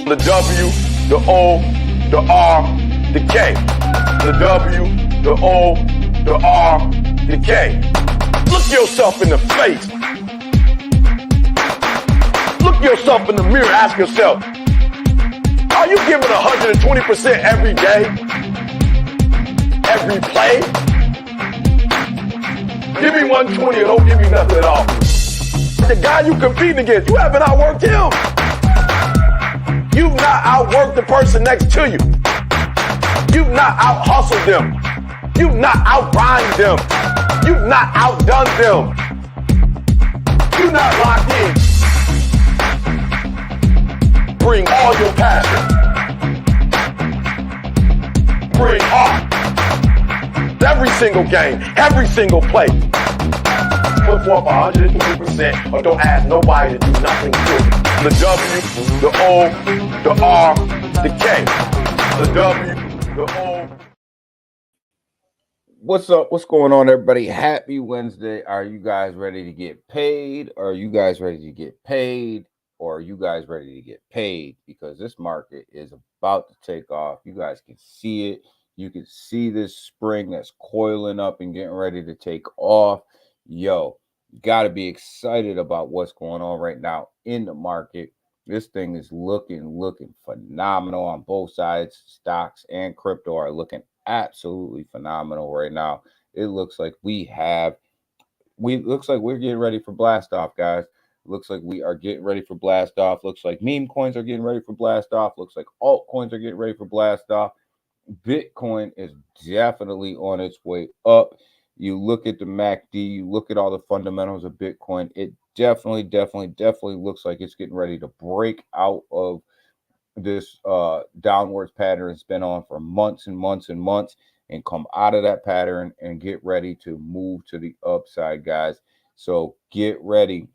The W, the O, the R, the K. The W, the O, the R, the K. Look yourself in the face. Look yourself in the mirror, ask yourself, are you giving 120% every day? Every play? Give me 120 or don't give me nothing at all. The guy you competing against, you haven't outworked him. You've not outworked the person next to you. You've not out-hustled them. You've not out-rhymed them. You've not outdone them. You're not locked in. Bring all your passion. Bring heart. Every single game, every single play. Put forth 120% or don't ask nobody to do nothing to you. The W, the O, the R, the K. The W, the O. What's up? What's going on, everybody? Happy Wednesday. Are you guys ready to get paid? Are you guys ready to get paid? Or are you guys ready to get paid? Because this market is about to take off. You guys can see it. You can see this spring that's coiling up and getting ready to take off. Yo, you got to be excited about what's going on right now in the market. This thing is looking phenomenal on both sides. Stocks and crypto are looking absolutely phenomenal right now. It looks like we're getting ready for blast off, guys. Looks like we are getting ready for blast off. Looks like meme coins are getting ready for blast off. Looks like altcoins are getting ready for blast off. Bitcoin is definitely on its way up. You look at the MACD, you look at all the fundamentals of Bitcoin. It definitely looks like it's getting ready to break out of this downwards pattern it's been on for months and months and months, and come out of that pattern and get ready to move to the upside, guys. So get ready.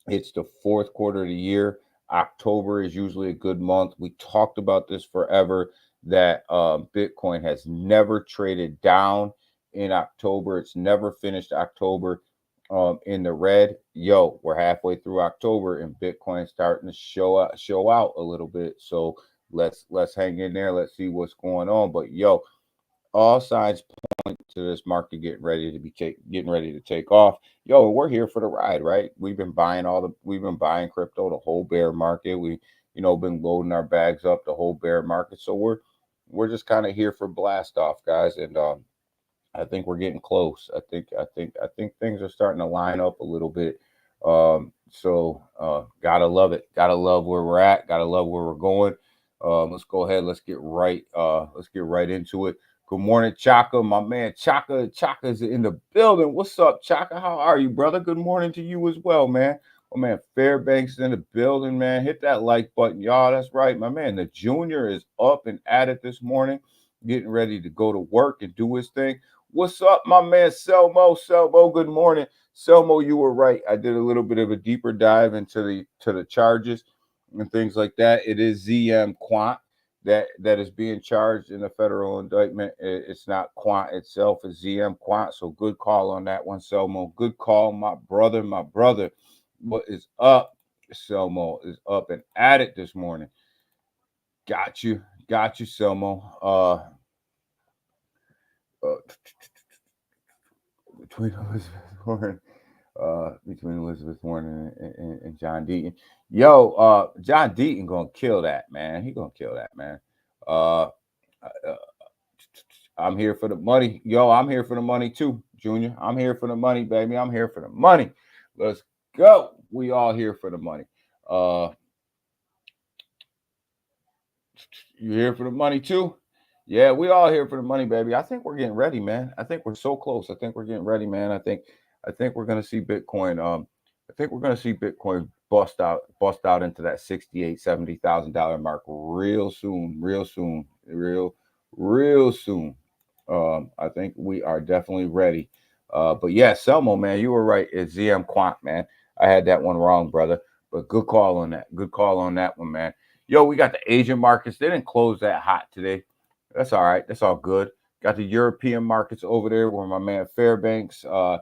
It's the fourth quarter of the year. October is usually a good month. We talked about this forever, that Bitcoin has never traded down in October. It's never finished October in the red. Yo, we're halfway through October and Bitcoin's starting to show out a little bit. So let's hang in there. Let's see what's going on. But yo, all signs point to this market getting ready to take off. Yo, we're here for the ride, right? We've been buying crypto the whole bear market. We, been loading our bags up the whole bear market. So we're just kind of here for blast off, guys. And I think we're getting close. I think things are starting to line up a little bit. So gotta love it. Gotta love where we're at. Gotta love where we're going. Let's go ahead. Let's get right into it. Good morning, Chaka. My man Chaka's in the building. What's up, Chaka? How are you, brother? Good morning to you as well, man. Oh man, Fairbanks is in the building, man. Hit that like button, y'all. That's right, my man. The junior is up and at it this morning, getting ready to go to work and do his thing. What's up, my man Selmo? Selmo, good morning. Selmo, you were right. I did a little bit of a deeper dive into the charges and things like that. It is ZM Quant that is being charged in a federal indictment. It's not Quant itself, it's ZM Quant. So good call on that one, Selmo. Good call, my brother. What is up? Selmo is up and at it this morning. Got you, Selmo. Between Elizabeth Warren and John Deaton. Yo, John Deaton gonna kill that, man. He gonna kill that, man. I'm here for the money. Yo, I'm here for the money too, Junior. I'm here for the money, baby. I'm here for the money. Let's go. We all here for the money. You here for the money too? Yeah, we all here for the money, baby. I think we're getting ready, man. I think we're so close. I think we're getting ready, man. I think we're gonna see Bitcoin. I think we're gonna see Bitcoin bust out into that $68,000-$70,000 mark real soon. I think we are definitely ready. But yeah, Selmo, man, you were right. It's ZM Quant, man. I had that one wrong, brother. But good call on that. Good call on that one, man. Yo, we got the Asian markets. They didn't close that hot today. That's all right. That's all good. Got the European markets over there where my man Fairbanks and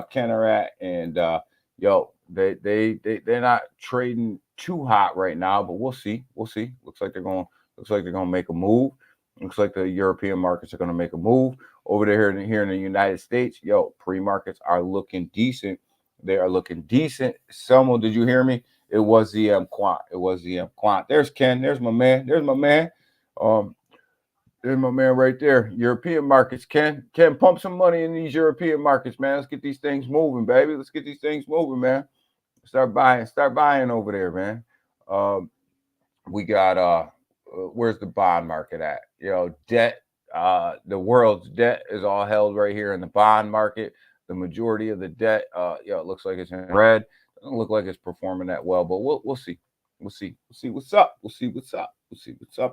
Kenner at. And yo, They're not trading too hot right now, but we'll see. We'll see. Looks like they're gonna make a move. Looks like the European markets are gonna make a move over there here in the United States. Yo, pre-markets are looking decent. They are looking decent. Someone, did you hear me? It was ZM Quant. It was ZM Quant. There's Ken. There's my man. There's my man. There's my man right there. European markets. Ken, pump some money in these European markets, man. Let's get these things moving, baby. Let's get these things moving, man. Start buying over there, man. We got where's the bond market at? Debt. The world's debt is all held right here in the bond market. The majority of the debt, it looks like it's in red. Doesn't look like it's performing that well, but we'll see. We'll see what's up. We'll see what's up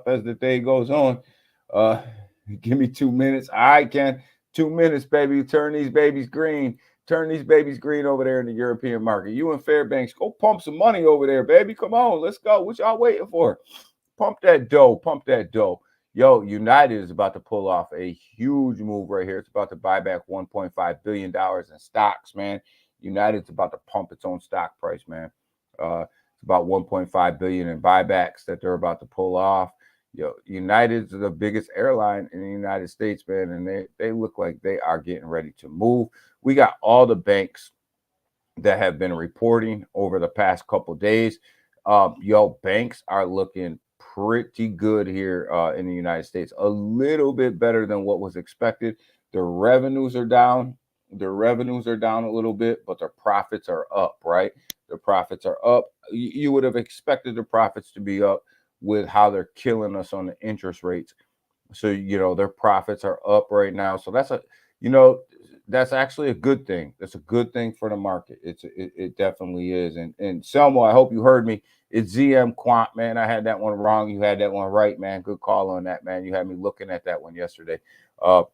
as the day goes on. Give me 2 minutes. All right, Ken. 2 minutes, baby. Turn these babies green. Turn these babies green over there in the European market. You and Fairbanks, go pump some money over there, baby. Come on, let's go. What y'all waiting for? Pump that dough. Pump that dough. Yo, United is about to pull off a huge move right here. It's about to buy back $1.5 billion in stocks, man. United's about to pump its own stock price, man. It's about $1.5 billion in buybacks that they're about to pull off. Yo, United's the biggest airline in the United States, man, and they look like they are getting ready to move. We got all the banks that have been reporting over the past couple days. Banks are looking pretty good here in the United States, a little bit better than what was expected. The revenues are down. Their revenues are down a little bit, but their profits are up, right? The profits are up. You would have expected the profits to be up with how they're killing us on the interest rates. So, their profits are up right now. So that's actually a good thing. That's a good thing for the market. It definitely is. And Selma, I hope you heard me. It's ZM Quant, man. I had that one wrong. You had that one right, man. Good call on that, man. You had me looking at that one yesterday. The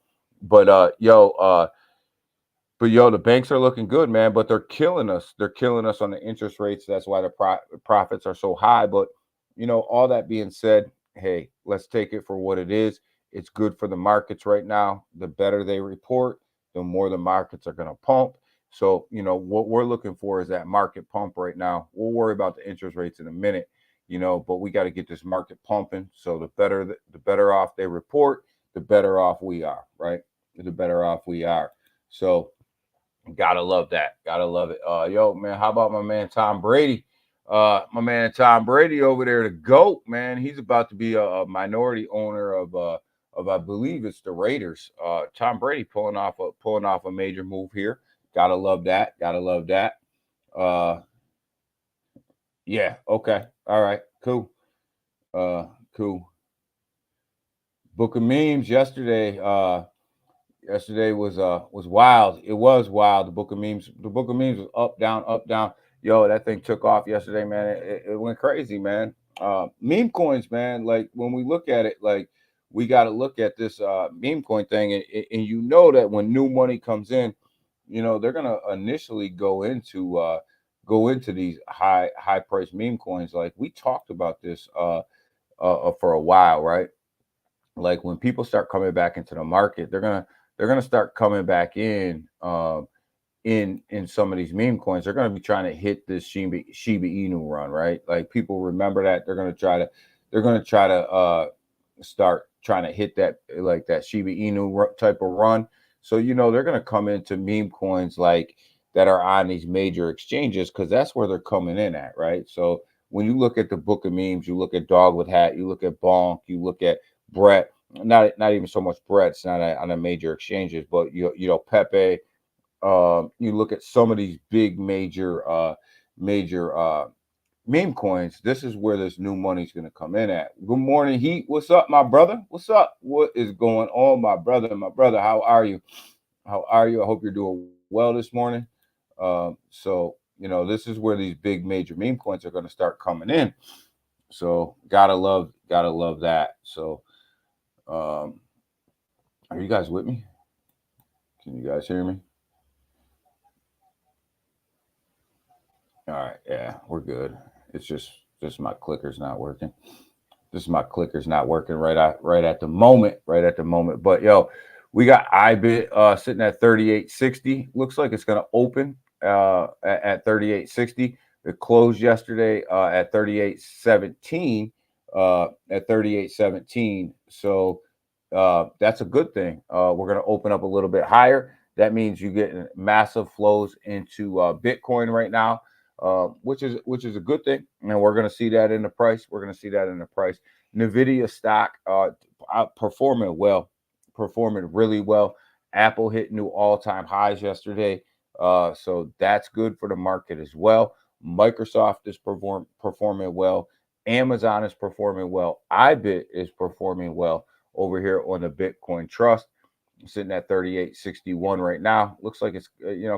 banks are looking good, man, but they're killing us. They're killing us on the interest rates. That's why the profits are so high. But, all that being said, hey, let's take it for what it is. It's good for the markets right now. The better they report, the more the markets are going to pump. So, what we're looking for is that market pump right now. We'll worry about the interest rates in a minute, but we got to get this market pumping. So the better off they report, the better off we are, right? The better off we are. So gotta love that. Gotta love it. Man, how about my man Tom Brady? My man Tom Brady over there, the GOAT, man. He's about to be a minority owner of I believe it's the Raiders. Tom Brady pulling off a major move here. Gotta love that. Gotta love that. Yeah. Okay. All right. Cool. Cool. Book of memes yesterday. Yesterday was wild. It was wild. The book of memes was up, down, up, down. Yo, that thing took off yesterday, man. It went crazy, man. Meme coins, man. Like when we look at it, like we got to look at this meme coin thing, and that when new money comes in, they're gonna initially go into these high price meme coins. Like we talked about this for a while, right? Like when people start coming back into the market, they're gonna start coming back in some of these meme coins. They're gonna be trying to hit this Shiba Inu run, right? Like people remember that. They're gonna try to start trying to hit that, like that Shiba Inu type of run. So they're gonna come into meme coins like that are on these major exchanges because that's where they're coming in at, right? So when you look at the book of memes, you look at Dog with Hat, you look at Bonk, you look at Brett. Not even so much Brett. It's not on a major exchanges, but Pepe. You look at some of these big major meme coins. This is where this new money is going to come in at. Good morning, Heat. What's up, my brother? What's up? What is going on, my brother? My brother, how are you? How are you? I hope you're doing well this morning. So this is where these big major meme coins are going to start coming in. So gotta love that. So are you guys with me? Can you guys hear me? All right, yeah, we're good. It's just my clicker's not working. My clicker's not working right at the moment. But we got IBIT sitting at 38.60. Looks like it's gonna open at 38.60. It closed yesterday at 38.17. At 38.17. So that's a good thing. We're going to open up a little bit higher. That means you get massive flows into Bitcoin right now, which is a good thing. And we're going to see that in the price. We're going to see that in the price. Nvidia stock performing really well. Apple hit new all-time highs yesterday. So that's good for the market as well. Microsoft is performing well. Amazon is performing well. IBIT is performing well over here on the Bitcoin Trust, sitting at 38.61 right now. Looks like it's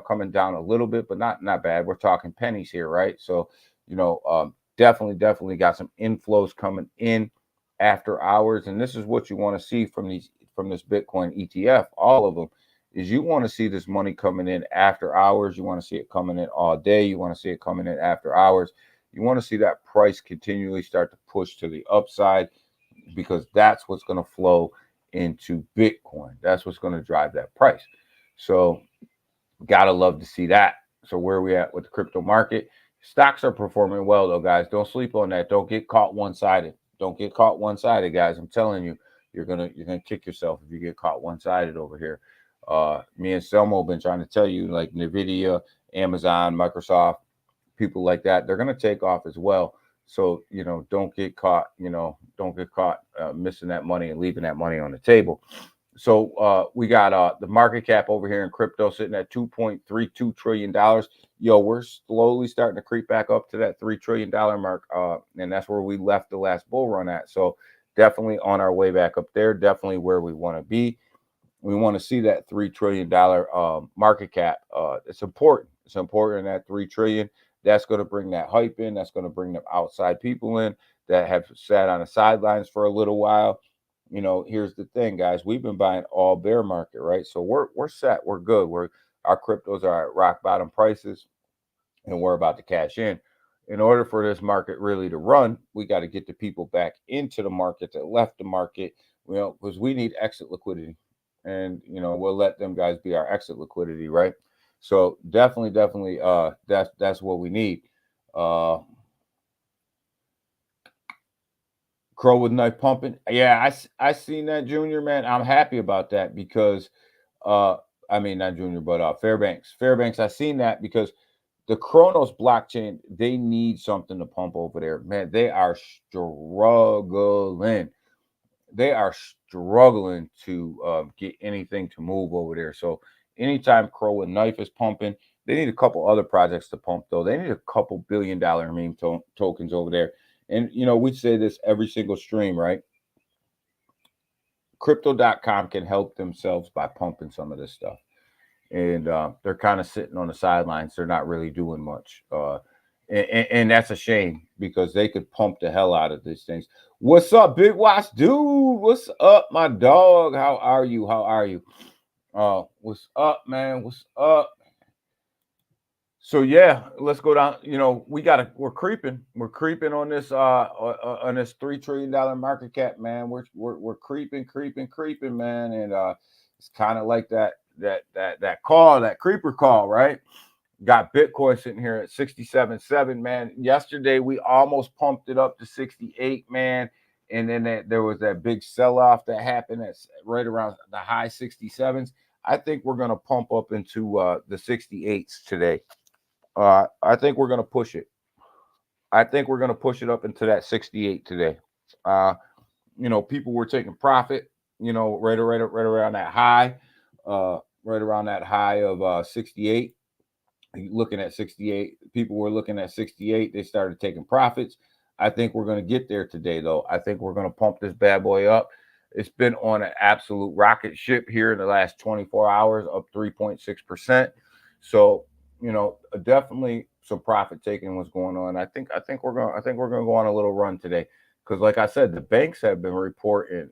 coming down a little bit, but not bad. We're talking pennies here, right? So definitely got some inflows coming in after hours, and this is what you want to see from this Bitcoin ETF. All of them is you want to see this money coming in after hours. You want to see it coming in all day. You want to see it coming in after hours. You want to see that price continually start to push to the upside, because that's what's going to flow into Bitcoin. That's what's going to drive that price. So gotta love to see that. So where are we at with the crypto market? Stocks are performing well though, guys. Don't sleep on that. Don't get caught one-sided. Don't get caught one-sided, guys. I'm telling you, you're gonna kick yourself if you get caught one-sided over here. Me and Selmo have been trying to tell you, like Nvidia, Amazon, Microsoft, people like that, they're gonna take off as well. So don't get caught. Missing that money and leaving that money on the table. So we got the market cap over here in crypto sitting at $2.32 trillion. Yo, we're slowly starting to creep back up to that $3 trillion mark. And that's where we left the last bull run at. So definitely on our way back up there, definitely where we want to be. We want to see that $3 trillion market cap. It's important. It's important that $3 trillion. That's going to bring that hype in. That's going to bring them outside people in that have sat on the sidelines for a little while. Here's the thing, guys. We've been buying all bear market, right? So we're set. We're good. Our cryptos are at rock bottom prices, and we're about to cash in. In order for this market really to run, we got to get the people back into the market that left the market, because we need exit liquidity, and we'll let them guys be our exit liquidity, right? So definitely, that's what we need. Crow with knife pumping. Yeah, I seen that, Junior, man. I'm happy about that because not Junior, but Fairbanks, I seen that because the Kronos blockchain, they need something to pump over there. Man, they are struggling. They are struggling to get anything to move over there. So anytime Crow with knife is pumping, they need a couple other projects to pump, though. They need a couple $1 billion meme tokens over there. And, we say this every single stream, right? Crypto.com can help themselves by pumping some of this stuff. And they're kind of sitting on the sidelines. They're not really doing much. And that's a shame because they could pump the hell out of these things. What's up, Big Watch Dude? What's up, my dog? How are you? What's up, man? What's up? So yeah, let's go down. We're creeping. We're creeping on this $3 trillion market cap, man. We're creeping, man. And it's kind of like that call, that creeper call, right? Got Bitcoin sitting here at 67.7, man. Yesterday we almost pumped it up to 68, man. And then there was that big sell-off that happened at right around the high 67s. I think we're gonna pump up into the 68s today. I think we're going to push it. I think we're going to push it up into that 68 today. People were taking profit, right around that high, of 68. Looking at 68, people were looking at 68. They started taking profits. I think we're going to get there today, though. I think we're going to pump this bad boy up. It's been on an absolute rocket ship here in the last 24 hours, up 3.6%. So, definitely some profit taking was going on. I think we're going to go on a little run today because, like I said, the banks have been reporting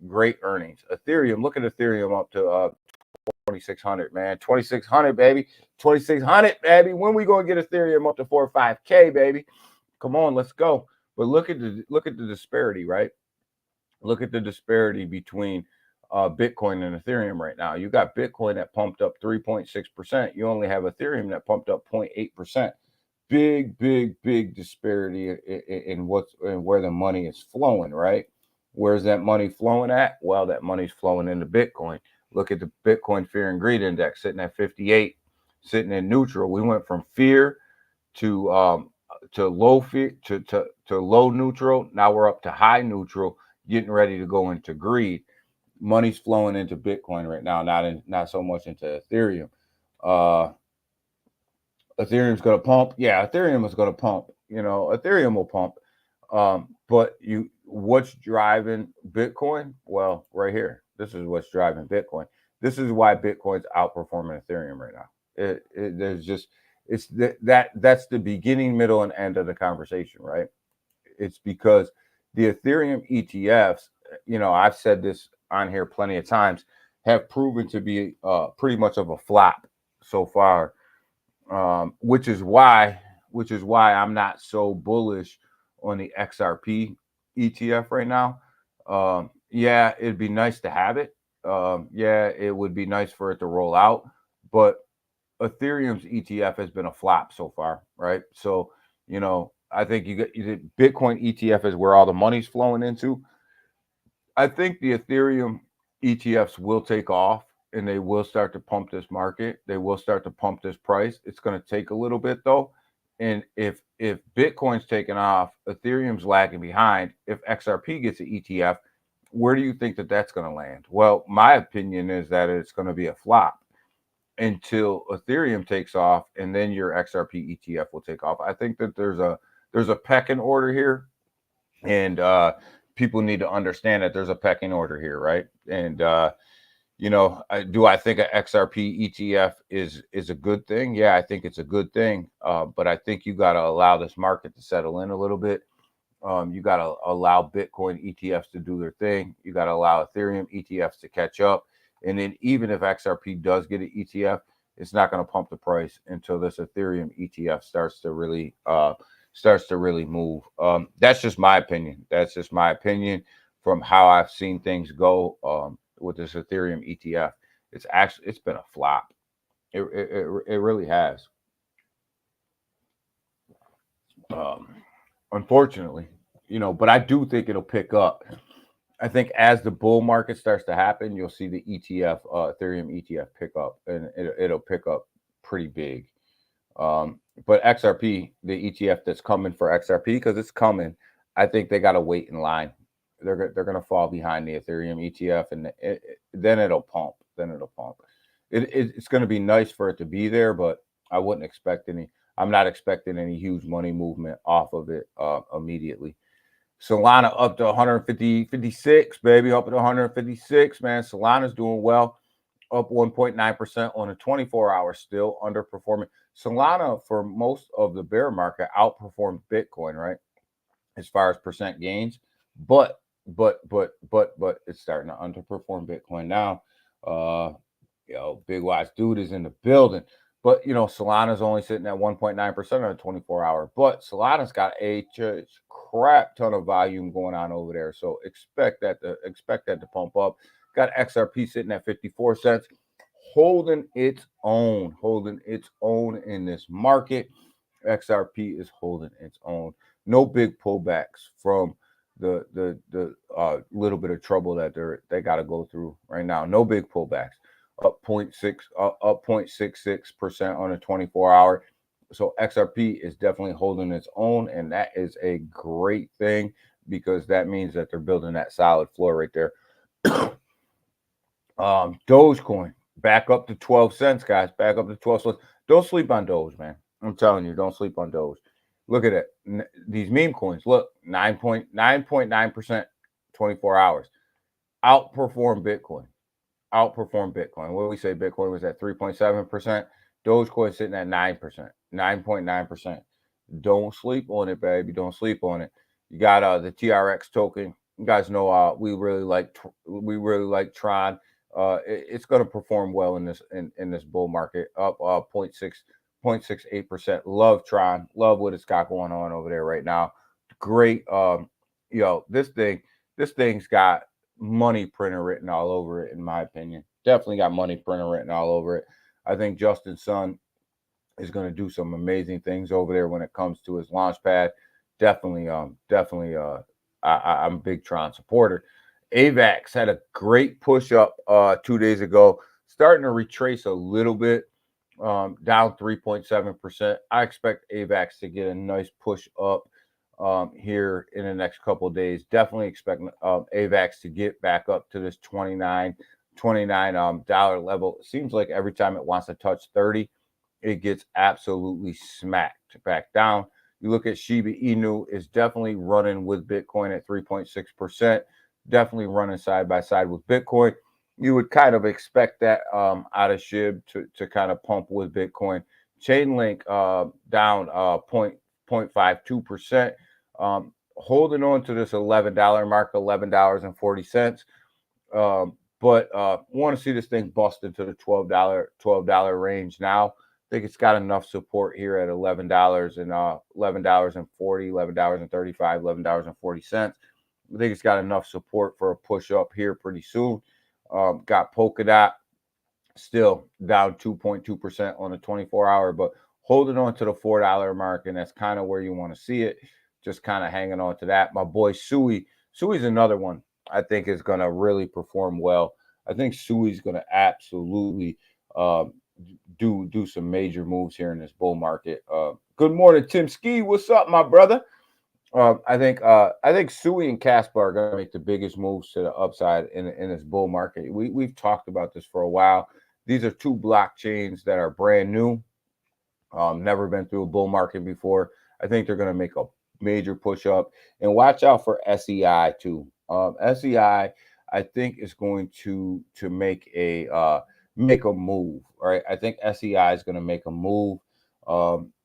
great earnings. Ethereum, look at Ethereum up to 2,600, man, 2,600, baby, 2,600, baby. When we gonna get Ethereum up to 4 or 5K, baby? Come on, let's go. But look at the disparity, right? Look at the disparity between Bitcoin and Ethereum right now. You got Bitcoin that pumped up 3.6%. You only have Ethereum that pumped up 0.8%. Big disparity in where the money is flowing, right? Where's that money flowing at? Well, that money's flowing into Bitcoin. Look at the Bitcoin Fear and Greed Index sitting at 58, sitting in neutral. We went from fear to low fear to low neutral. Now we're up to high neutral, getting ready to go into greed. Money's flowing into Bitcoin right now, not so much into Ethereum. Ethereum's going to pump. Yeah, Ethereum is going to pump. Ethereum will pump. But what's driving Bitcoin? Well, right here. This is what's driving Bitcoin. This is why Bitcoin's outperforming Ethereum right now. That's the beginning, middle, and end of the conversation, right? It's because the Ethereum ETFs, I've said this on here plenty of times, have proven to be pretty much of a flop so far, which is why I'm not so bullish on the XRP ETF right now. Yeah, it'd be nice to have it. Yeah, it would be nice for it to roll out, but Ethereum's ETF has been a flop so far, right? So, I think the Bitcoin ETF is where all the money's flowing into. I think the Ethereum ETFs will take off and they will start to pump this market. They will start to pump this price. It's going to take a little bit though. And if Bitcoin's taking off, Ethereum's lagging behind. If XRP gets an ETF, where do you think that's going to land? Well, my opinion is that it's going to be a flop until Ethereum takes off, and then your XRP ETF will take off. I think that there's a pecking order here, and people need to understand that there's a pecking order here, right? And do I think an XRP ETF is a good thing? Yeah, I think it's a good thing, but I think you got to allow this market to settle in a little bit. You got to allow Bitcoin ETFs to do their thing. You got to allow Ethereum ETFs to catch up. And then even if XRP does get an ETF, it's not going to pump the price until this Ethereum ETF starts to really move. That's just my opinion. That's just my opinion from how I've seen things go with this Ethereum ETF. It's been a flop. It really has. Unfortunately, but I do think it'll pick up. I think as the bull market starts to happen, you'll see the ETF, Ethereum ETF pick up, and it'll pick up pretty big. But XRP, the ETF that's coming for XRP, because it's coming, I think they got to wait in line. They're going to fall behind the Ethereum ETF, and then it'll pump. It's going to be nice for it to be there, but I wouldn't expect any. I'm not expecting any huge money movement off of it immediately. Solana up to 156, baby, up to 156, man. Solana's doing well, up 1.9% on a 24-hour, still underperforming. Solana, for most of the bear market, outperformed Bitcoin, right, as far as percent gains, but it's starting to underperform Bitcoin now. Big Wise Dude is in the building. But, Solana's only sitting at 1.9% on a 24-hour. But Solana's got a crap ton of volume going on over there. So expect that to pump up. Got XRP sitting at 54 cents, holding its own in this market. XRP is holding its own. No big pullbacks from the little bit of trouble that they got to go through right now. No big pullbacks. Up 0.66% on a 24-hour. So XRP is definitely holding its own, and that is a great thing because that means that they're building that solid floor right there. Dogecoin back up to 12 cents, guys. Back up to 12 cents. Don't sleep on Doge, man. I'm telling you, don't sleep on Doge. Look at it. These meme coins, look, 9.9%, 24 hours. Outperform Bitcoin. What do we say? Bitcoin was at 3.7%. Dogecoin sitting at 9%, 9.9%. Don't sleep on it, baby. Don't sleep on it. You got the TRX token. You guys know we really like Tron. It's going to perform well in this bull market. Up 0.68%. Love Tron. Love what it's got going on over there right now. Great. This thing's got money printer written all over it, in my opinion. Definitely got money printer written all over it. I think Justin Sun is going to do some amazing things over there when it comes to his launch pad. Definitely, I'm a big Tron supporter. AVAX had a great push up 2 days ago, starting to retrace a little bit, down 3.7%. I expect AVAX to get a nice push up here in the next couple of days. Definitely expect AVAX to get back up to this $29 dollar level. It seems like every time it wants to touch 30, it gets absolutely smacked back down. You look at Shiba Inu, is definitely running with Bitcoin at 3.6%, definitely running side by side with Bitcoin. You would kind of expect that out of SHIB to kind of pump with Bitcoin. Chainlink down 0.52%, holding on to this $11 mark, $11.40. But want to see this thing bust into the $12 range now. I think it's got enough support here at $11 and $11.40, $11.35, $11.40. I think it's got enough support for a push up here pretty soon. Got Polkadot still down 2.2% on the 24-hour, but holding on to the $4 mark, and that's kind of where you want to see it. Just kind of hanging on to that. My boy Sui's another one I think is going to really perform well. I think Sui's going to absolutely do some major moves here in this bull market. Good morning, Tim Ski. What's up, my brother? I think Sui and Casper are going to make the biggest moves to the upside in this bull market. We've talked about this for a while. These are two blockchains that are brand new, never been through a bull market before. I think they're going to make a major push up, and watch out for SEI too. SEI, I think, is going to make a move. Right, I think SEI is going to make a move.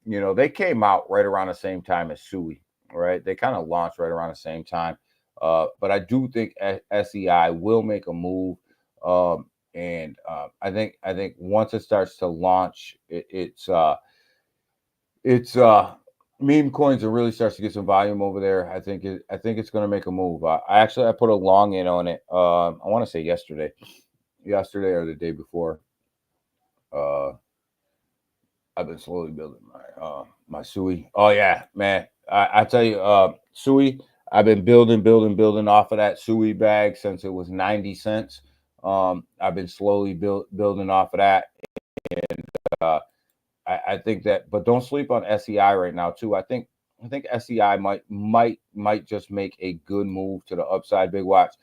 They came out right around the same time as Sui. Right, they kind of launched right around the same time, but I do think SEI will make a move, and I think once it starts to launch, it's meme coins and really starts to get some volume over there. I think it's going to make a move. I put a long in on it. I want to say yesterday or the day before. I've been slowly building my Sui. Oh yeah, man. I tell you, Sui, I've been building off of that Sui bag since it was 90 cents. I've been slowly building off of that, and I think that, but don't sleep on SEI right now too. I think SEI might just make a good move to the upside. Big watch.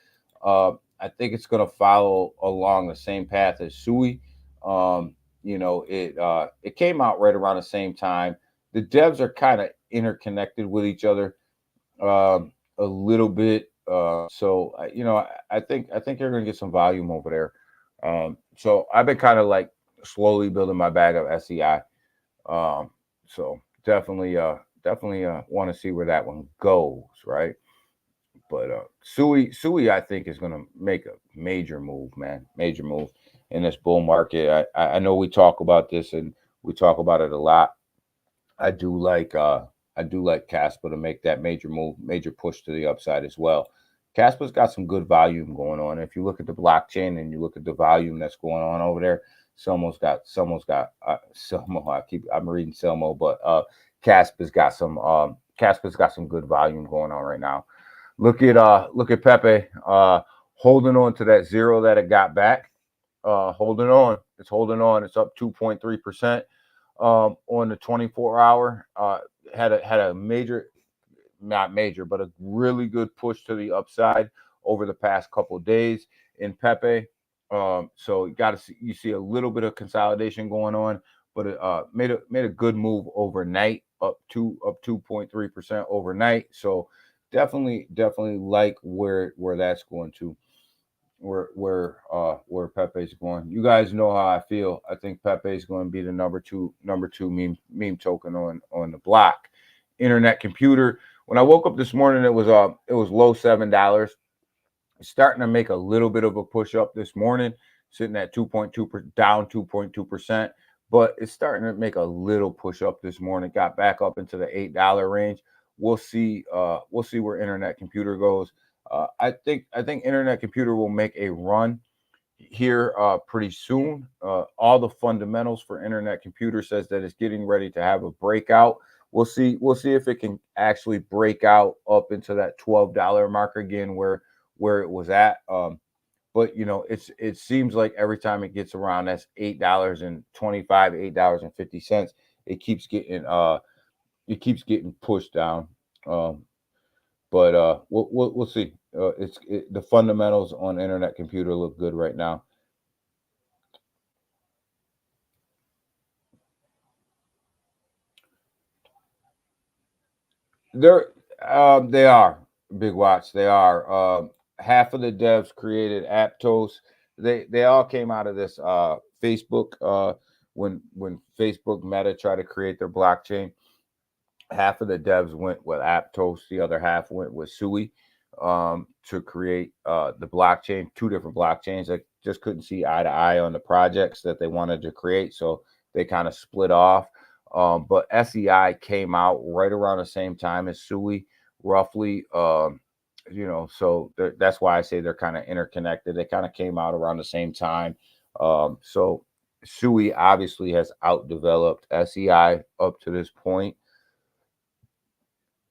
I think it's going to follow along the same path as Sui. It came out right around the same time. The devs are kind of interconnected with each other a little bit. So I think you're going to get some volume over there. So I've been kind of like slowly building my bag of SEI. So definitely want to see where that one goes, right? But Sui, I think, is going to make a major move, man. Major move in this bull market. I know we talk about this and we talk about it a lot. I do like Casper to make that major move, major push to the upside as well. Casper's got some good volume going on. If you look at the blockchain and you look at the volume that's going on over there, Selmo's got Selmo. I'm reading Selmo, but Casper's got some good volume going on right now. Look at Pepe holding on to that zero that it got back. Holding on. It's holding on. It's up 2.3% on the 24-hour. Had a major, not major, but a really good push to the upside over the past couple of days in Pepe. So you see a little bit of consolidation going on, but it made a good move overnight, up 2.3% overnight. So definitely like where that's going to, where Pepe's going. You guys know how I feel. I think Pepe's going to be the number two meme token on the block. Internet Computer. When I woke up this morning, it was low $7. Starting to make a little bit of a push up this morning, sitting at 2.2%, down 2.2%, but it's starting to make a little push up this morning. Got back up into the $8 range. We'll see where Internet Computer goes. I think Internet Computer will make a run here pretty soon. All the fundamentals for Internet Computer says that it's getting ready to have a breakout. We'll see if it can actually break out up into that $12 mark again where it was at. But it seems like every time it gets around that's $8.25, $8.50, it keeps getting pushed down. But we'll see. The fundamentals on Internet Computer look good right now. They are Big Watch. They are. Half of the devs created Aptos. They all came out of this Facebook. When Facebook Meta tried to create their blockchain, half of the devs went with Aptos. The other half went with Sui to create the blockchain. Two different blockchains. They just couldn't see eye to eye on the projects that they wanted to create, so they kind of split off. But SEI came out right around the same time as Sui, roughly. So that's why I say they're kind of interconnected. They kind of came out around the same time. So Sui obviously has outdeveloped SEI up to this point.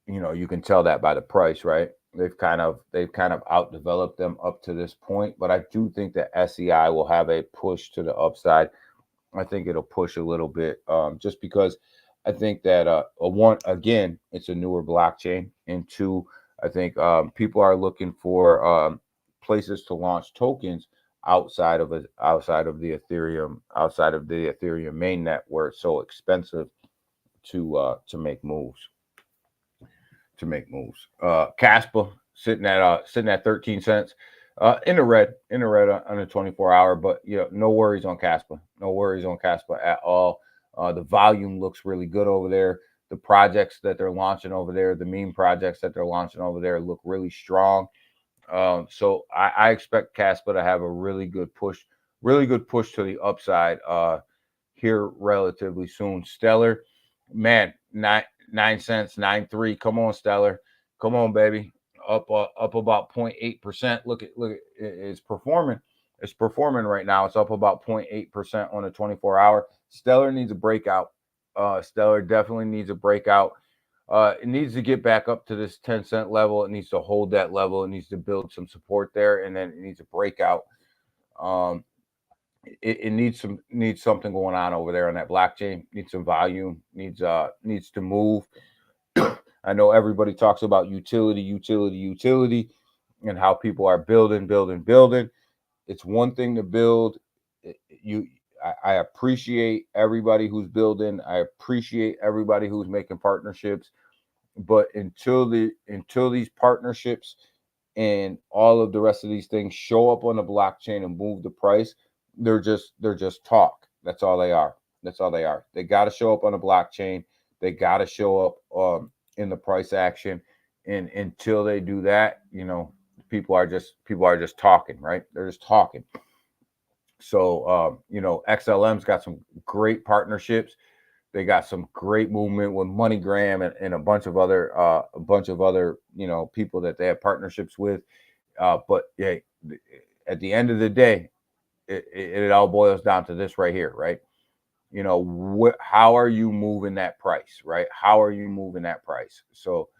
You can tell that by the price, right? They've kind of outdeveloped them up to this point. But I do think that SEI will have a push to the upside. I think it'll push a little bit, just because I think that one, again, it's a newer blockchain, and two, I think people are looking for places to launch tokens outside of the Ethereum mainnet, where it's so expensive to make moves. Kaspa sitting at 13 cents. In the red on a 24-hour, but no worries on Kaspa. No worries on Kaspa at all. The volume looks really good over there. The projects that they're launching over there, the meme projects that they're launching over there, look really strong. So I expect Kaspa to have a really good push to the upside here relatively soon. Stellar, man, 9 cents, 9.3. Come on, Stellar. Come on, baby. Up about 0.8%. Look at it's performing. It's performing right now. It's up about 0.8% on a 24-hour. Stellar needs a breakout. Stellar definitely needs a breakout. It needs to get back up to this 10-cent level. It needs to hold that level. It needs to build some support there, and then it needs a breakout. It needs something going on over there on that blockchain. Needs some volume. Needs to move. I know everybody talks about utility, and how people are building. It's one thing to build. I appreciate everybody who's building. I appreciate everybody who's making partnerships. But until these partnerships and all of the rest of these things show up on the blockchain and move the price, they're just talk. That's all they are. They got to show up on the blockchain. They got to show up in the price action, and until they do that, people are just talking, right? They're just talking. So XLM's got some great partnerships. They got some great movement with MoneyGram and a bunch of other people that they have partnerships with. But yeah, at the end of the day, it all boils down to this right here, right? How are you moving that price, right? How are you moving that price? So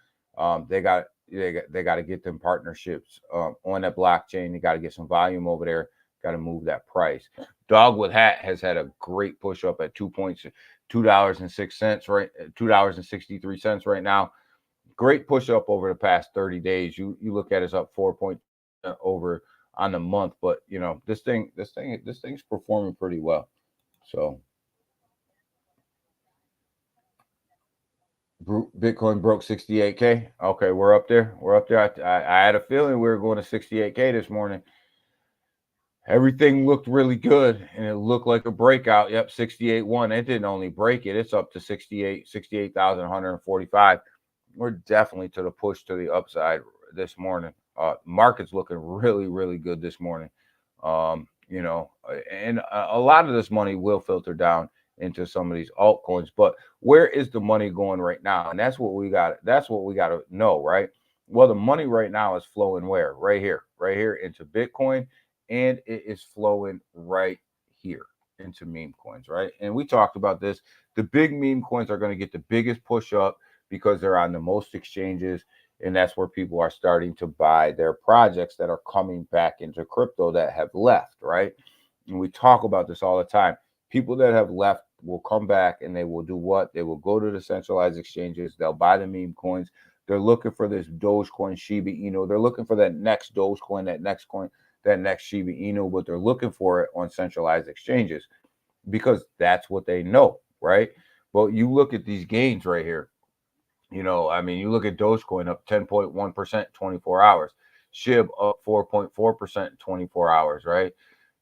they got to get them partnerships on that blockchain. They got to get some volume over there. Got to move that price. Dogwood Hat has had a great push up at $2.06, right? $2.63 right now. Great push up over the past 30 days. You look at it's up 4 point over on the month, but this thing's performing pretty well. So Bitcoin broke 68K. Okay, we're up there. I had a feeling we were going to 68K this morning. Everything looked really good, and it looked like a breakout. Yep, 68.1. It didn't only break it. It's up to 68,145. We're definitely to the push to the upside this morning. Market's looking really, really good this morning. And a lot of this money will filter down into some of these altcoins. But where is the money going right now? And that's what we got to know, right? Well, the money right now is flowing where? Right here into Bitcoin, and it is flowing right here into meme coins, right? And we talked about this. The big meme coins are going to get the biggest push up because they're on the most exchanges, and that's where people are starting to buy their projects that are coming back into crypto that have left, right? And we talk about this all the time. People that have left will come back and they will do what? They will go to the centralized exchanges, they'll buy the meme coins. They're looking for this Dogecoin, Shiba Inu. They're looking for that next Dogecoin, that next coin, that next Shiba Inu, but they're looking for it on centralized exchanges because that's what they know, right? But you look at these gains right here. You know, I mean, you look at Dogecoin up 10.1% 24 hours, SHIB up 4.4% 24 hours, right?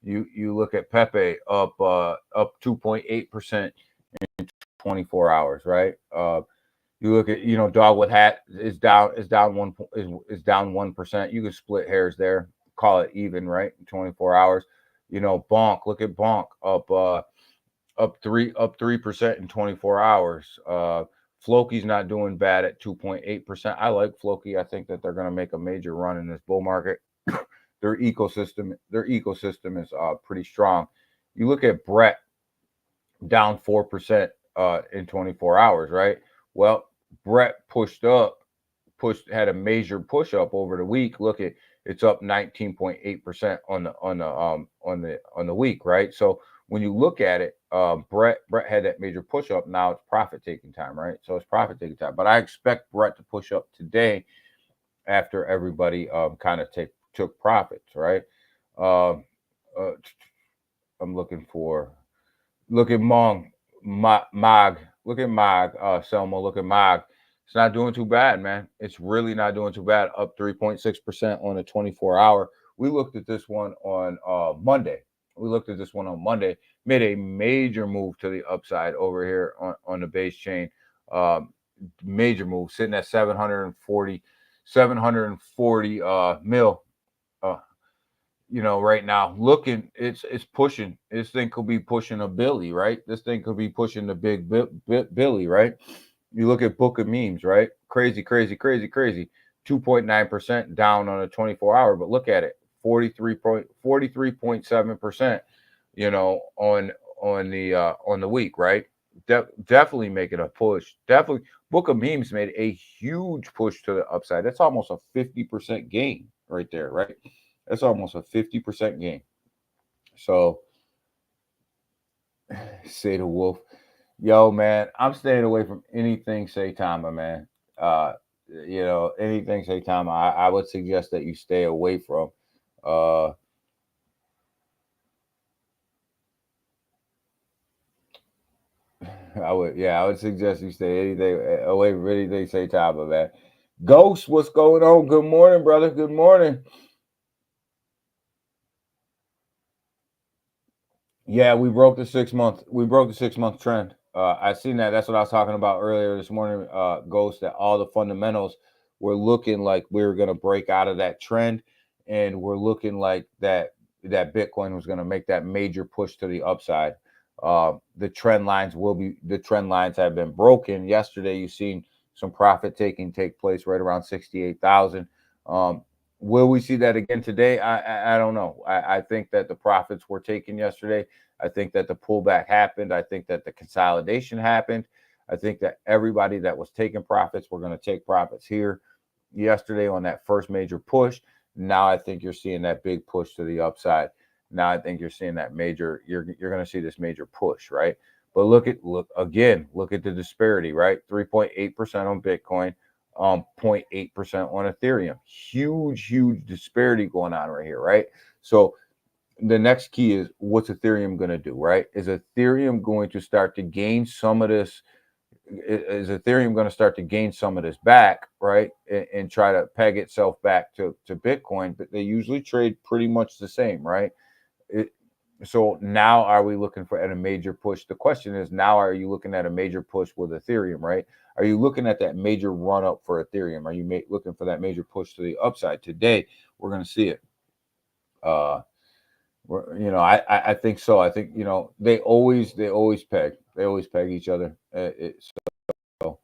You look at Pepe up 2.8% in 24 hours, right? You look at, you know, Dogwood Hat is down 1%. You can split hairs there, call it even, right? In 24 hours. You know, Bonk, look at Bonk up 3% in 24 hours. Floki's not doing bad at 2.8%. I like Floki. I think that they're going to make a major run in this bull market. Their ecosystem is pretty strong. You look at Brett down 4% in 24 hours, right? Well, Brett had a major push up over the week. Look at it's up 19.8% on the week, right? So when you look at it, Brett had that major push up. Now it's profit taking time, right? So it's profit taking time. But I expect Brett to push up today after everybody kind of took profits, right? I'm looking for look at Mag. Look at Mag, Selma. Look at Mag. It's not doing too bad, man. It's really not doing too bad. Up 3.6% on a 24-hour. We looked at this one on Monday. Made a major move to the upside over here on the base chain. Major move, sitting at 740 mil. You know, right now, looking, it's pushing. This thing could be pushing a Billy, right? This thing could be pushing the big Billy, right? You look at Book of Memes, right? Crazy. 2.9% down on a 24-hour, but look at it, 43.7%. You know, on the week, right? Definitely making a push. Definitely, Book of Memes made a huge push to the upside. That's almost a 50% gain right there, right? That's almost a 50% gain. So, say the wolf, yo, man, I'm staying away from anything Saitama, man. You know, anything Saitama, I would suggest that you stay away from. I would suggest you stay away from anything Saitama, man. Ghost, what's going on? Good morning, brother. Good morning. Yeah, we broke the 6 month. We broke the 6 month trend. I seen that. That's what I was talking about earlier this morning. Ghost, that all the fundamentals were looking like we were going to break out of that trend, and we're looking like that Bitcoin was going to make that major push to the upside. The trend lines have been broken. Yesterday, you seen some profit taking take place right around 68,000. Will we see that again today? I don't know. I think that the profits were taken yesterday. I think that the pullback happened. I think that the consolidation happened. I think that everybody that was taking profits were going to take profits here yesterday on that first major push. Now I think you're seeing that big push to the upside. Now I think you're seeing that major. You're going to see this major push, right? But look at the disparity, right? 3.8% on Bitcoin. 0.8% on Ethereum. Huge disparity going on right here, right? So the next key is, what's Ethereum going to do, right? Is Ethereum going to start to gain some of this? Is Ethereum going to start to gain some of this back, right? And try to peg itself back to Bitcoin, but they usually trade pretty much the same, right? So now are we looking at a major push? The question is, now are you looking at a major push with Ethereum, right? Are you looking at that major run up for Ethereum? Are you looking for that major push to the upside? Today, we're going to see it. I think so. I think, they always peg each other. So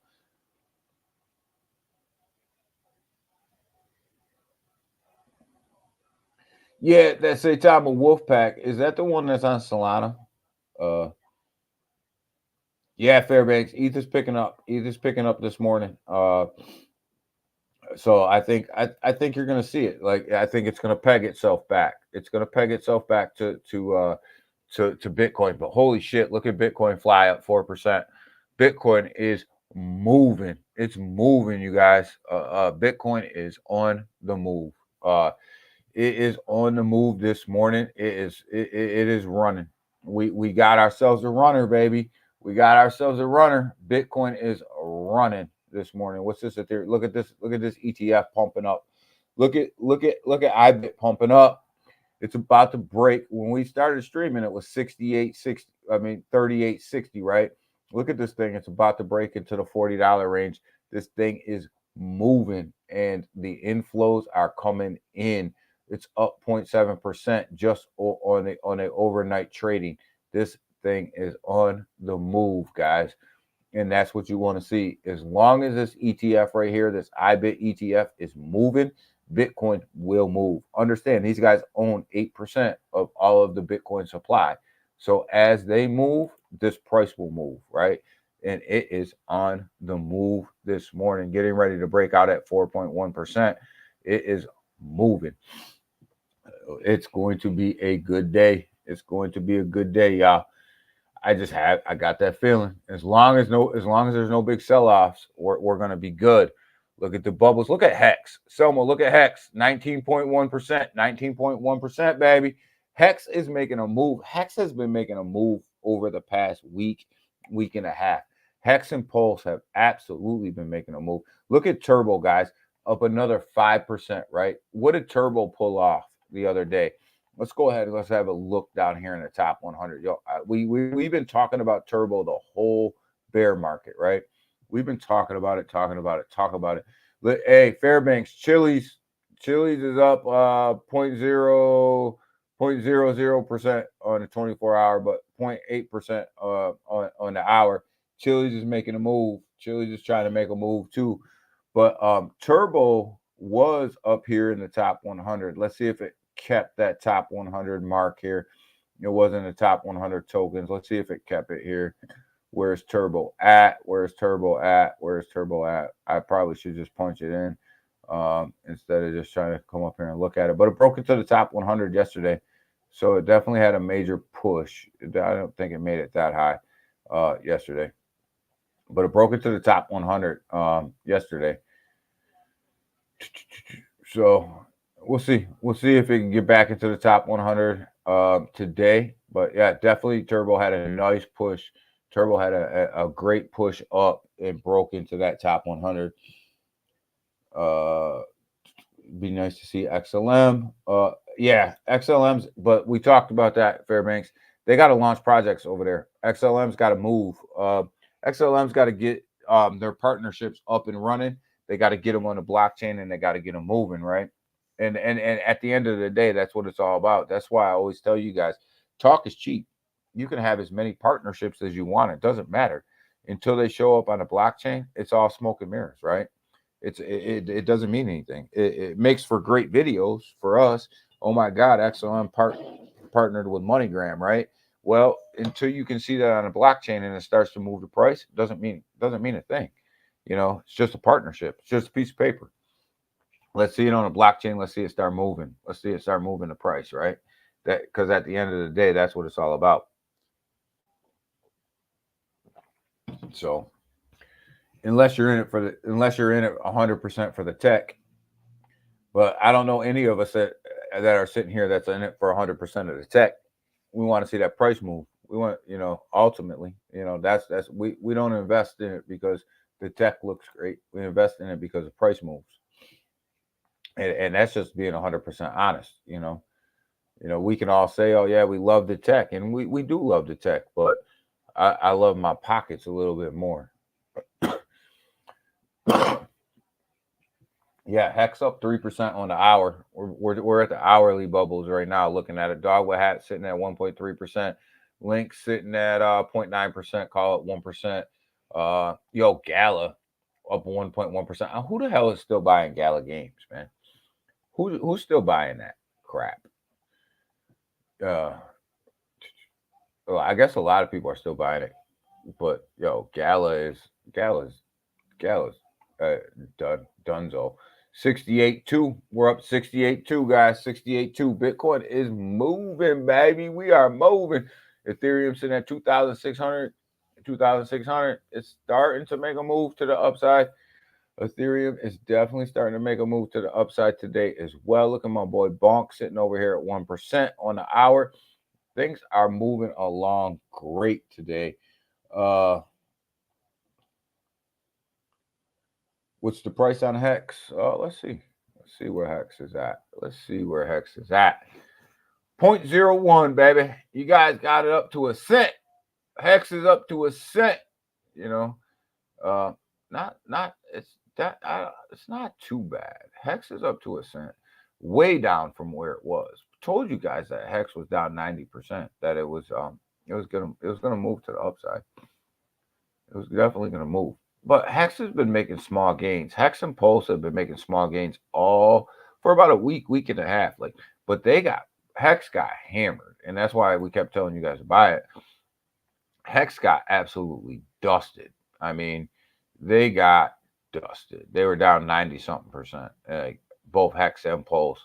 Yeah, that's a time of Wolfpack. Is that the one that's on Solana? Uh, yeah, Fairbanks. Ether's picking up. Ether's picking up this morning. So I think you're gonna see it. Like I think it's gonna peg itself back. It's gonna peg itself back to Bitcoin. But holy shit, look at Bitcoin fly up 4%. Bitcoin is moving. It's moving, you guys. Bitcoin is on the move. It is on the move this morning. It is running. We got ourselves a runner, baby. We got ourselves a runner. Bitcoin is running this morning. What's this? Look at this. Look at this ETF pumping up. Look at IBIT pumping up. It's about to break. When we started streaming, it was 68.60. I mean 38.60, right? Look at this thing. It's about to break into the $40 range. This thing is moving, and the inflows are coming in. It's up 0.7% just on the overnight trading. This thing is on the move, guys. And that's what you want to see. As long as this ETF right here, this IBIT ETF is moving, Bitcoin will move. Understand, these guys own 8% of all of the Bitcoin supply. So as they move, this price will move, right? And it is on the move this morning, getting ready to break out at 4.1%. It is moving. It's going to be a good day. It's going to be a good day, y'all. I got that feeling. As long as there's no big sell-offs, we're gonna be good. Look at the bubbles. Look at Hex. Selma, look at Hex. 19.1%. 19.1%, baby. Hex is making a move. Hex has been making a move over the past week and a half. Hex and Pulse have absolutely been making a move. Look at Turbo, guys. Up another 5%, right? What did Turbo pull off the other day? Let's go ahead and let's have a look down here in the top 100. Yo, we've been talking about Turbo the whole bear market, right? We've been talking about it. Hey, Fairbanks, Chili's is up 0.00% on the 24-hour, but 0.8% on the hour. Chili's is making a move. Chili's is trying to make a move too. But Turbo was up here in the top 100. Let's see if it kept that top 100 mark here. It wasn't the top 100 tokens. Let's see if it kept it here. Where's Turbo at? Where's Turbo at? Where's Turbo at? I probably should just punch it in instead of just trying to come up here and look at it. But it broke into the top 100 yesterday. So it definitely had a major push. I don't think it made it that high yesterday. But it broke into the top 100 yesterday. So we'll see. We'll see if it can get back into the top 100 today. But yeah, definitely Turbo had a nice push. Turbo had a great push up and broke into that top 100. Be nice to see XLM. Yeah, XLM's, but we talked about that, Fairbanks. They got to launch projects over there. XLM's got to move. XLM's got to get their partnerships up and running. They got to get them on the blockchain and they got to get them moving, right? And at the end of the day, that's what it's all about. That's why I always tell you guys, talk is cheap. You can have as many partnerships as you want. It doesn't matter until they show up on a blockchain. It's all smoke and mirrors, right? It doesn't mean anything. It makes for great videos for us. Oh my God, XLM partnered with MoneyGram, right? Well, until you can see that on a blockchain and it starts to move the price, doesn't mean a thing. You know, it's just a partnership. It's just a piece of paper. Let's see it on a blockchain. Let's see it start moving. Let's see it start moving the price, right? That because at the end of the day, that's what it's all about. So, unless you're in it 100% for the tech, but I don't know any of us that are sitting here that's in it for 100% of the tech. We want to see that price move. We want, ultimately, that's we don't invest in it because the tech looks great. We invest in it because the price moves. And that's just being 100% honest, we can all say, oh yeah, we love the tech, and we do love the tech, but I love my pockets a little bit more. Yeah, Hex up 3% on the hour. We're at the hourly bubbles right now, looking at it. Dogwood Hat sitting at 1.3%. Link sitting at 0.9%. Call it 1%. Gala up 1.1%. Who the hell is still buying Gala games, man? Who's still buying that crap? well, I guess a lot of people are still buying it, but yo, Gala's uh, Dunzo. 68.2. We're up 68.2, guys. 68.2. Bitcoin is moving, baby. We are moving. Ethereum sitting at 2,600. 2,600. It's starting to make a move to the upside. Ethereum is definitely starting to make a move to the upside today as well. Look at my boy Bonk sitting over here at 1% on the hour. Things are moving along great today. What's the price on Hex? Let's see. Let's see where Hex is at. Let's see where Hex is at. 0.01, baby. You guys got it up to a cent. Hex is up to a cent. You know, it's not too bad. Hex is up to a cent, way down from where it was. Told you guys that Hex was down 90%. That it was gonna move to the upside. It was definitely gonna move. But Hex has been making small gains. Hex and Pulse have been making small gains all for about a week and a half. But Hex got hammered, and that's why we kept telling you guys to buy it. Hex got absolutely dusted. I mean, they got dusted. They were down 90-something%, both Hex and Pulse.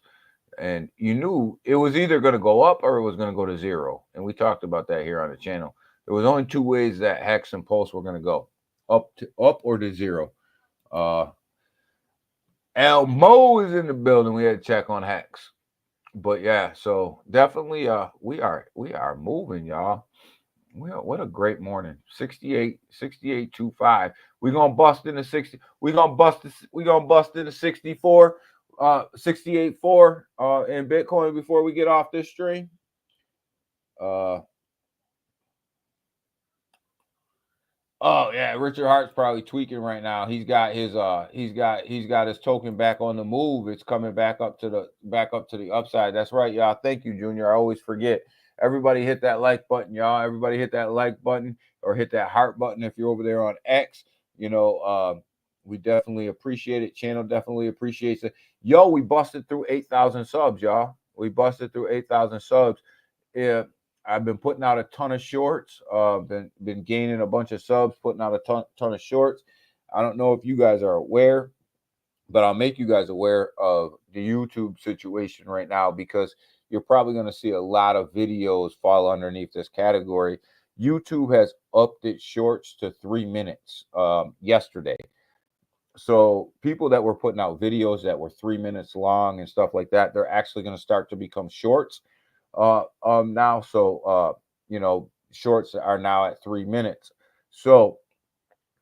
And you knew it was either going to go up or it was going to go to zero. And we talked about that here on the channel. There was only two ways that Hex and Pulse were going to go. Up or to zero. Elmo is in the building. We had to check on Hex. But yeah, so definitely we are moving, y'all. What a great morning. 68.25. We're gonna bust into 60. We're gonna bust into 64, 68.4 in Bitcoin before we get off this stream. Oh yeah, Richard Hart's probably tweaking right now. He's got his token back on the move. It's coming back up to the upside. That's right, y'all. Thank you, Junior. I always forget. Everybody hit that like button, y'all. Everybody hit that like button or hit that heart button if you're over there on X. You know, we definitely appreciate it. Channel definitely appreciates it. Yo, we busted through 8,000 subs, y'all. We busted through 8,000 subs. Yeah. I've been putting out a ton of shorts. Been gaining a bunch of subs, putting out a ton of shorts. I don't know if you guys are aware, but I'll make you guys aware of the YouTube situation right now because you're probably going to see a lot of videos fall underneath this category. YouTube has upped its shorts to 3 minutes yesterday. So people that were putting out videos that were 3 minutes long and stuff like that, they're actually going to start to become shorts. Now, so you know, shorts are now at 3 minutes. So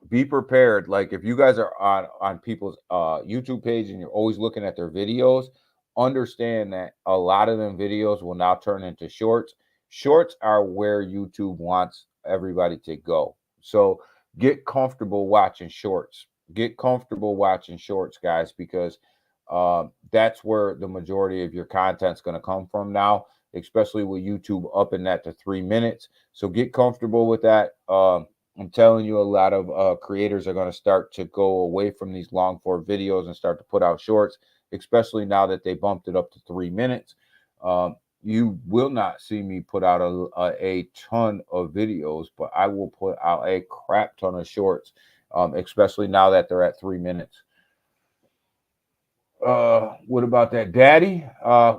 be prepared. Like if you guys are on people's YouTube page and you're always looking at their videos, understand that a lot of them videos will now turn into shorts. Shorts are where YouTube wants everybody to go. So get comfortable watching shorts. Get comfortable watching shorts, guys, because that's where the majority of your content's going to come from now, especially with YouTube upping that to 3 minutes. So get comfortable with that. I'm telling you, a lot of creators are going to start to go away from these long form videos and start to put out shorts, especially now that they bumped it up to 3 minutes. You will not see me put out a ton of videos, but I will put out a crap ton of shorts, especially now that they're at 3 minutes. What about that, Daddy?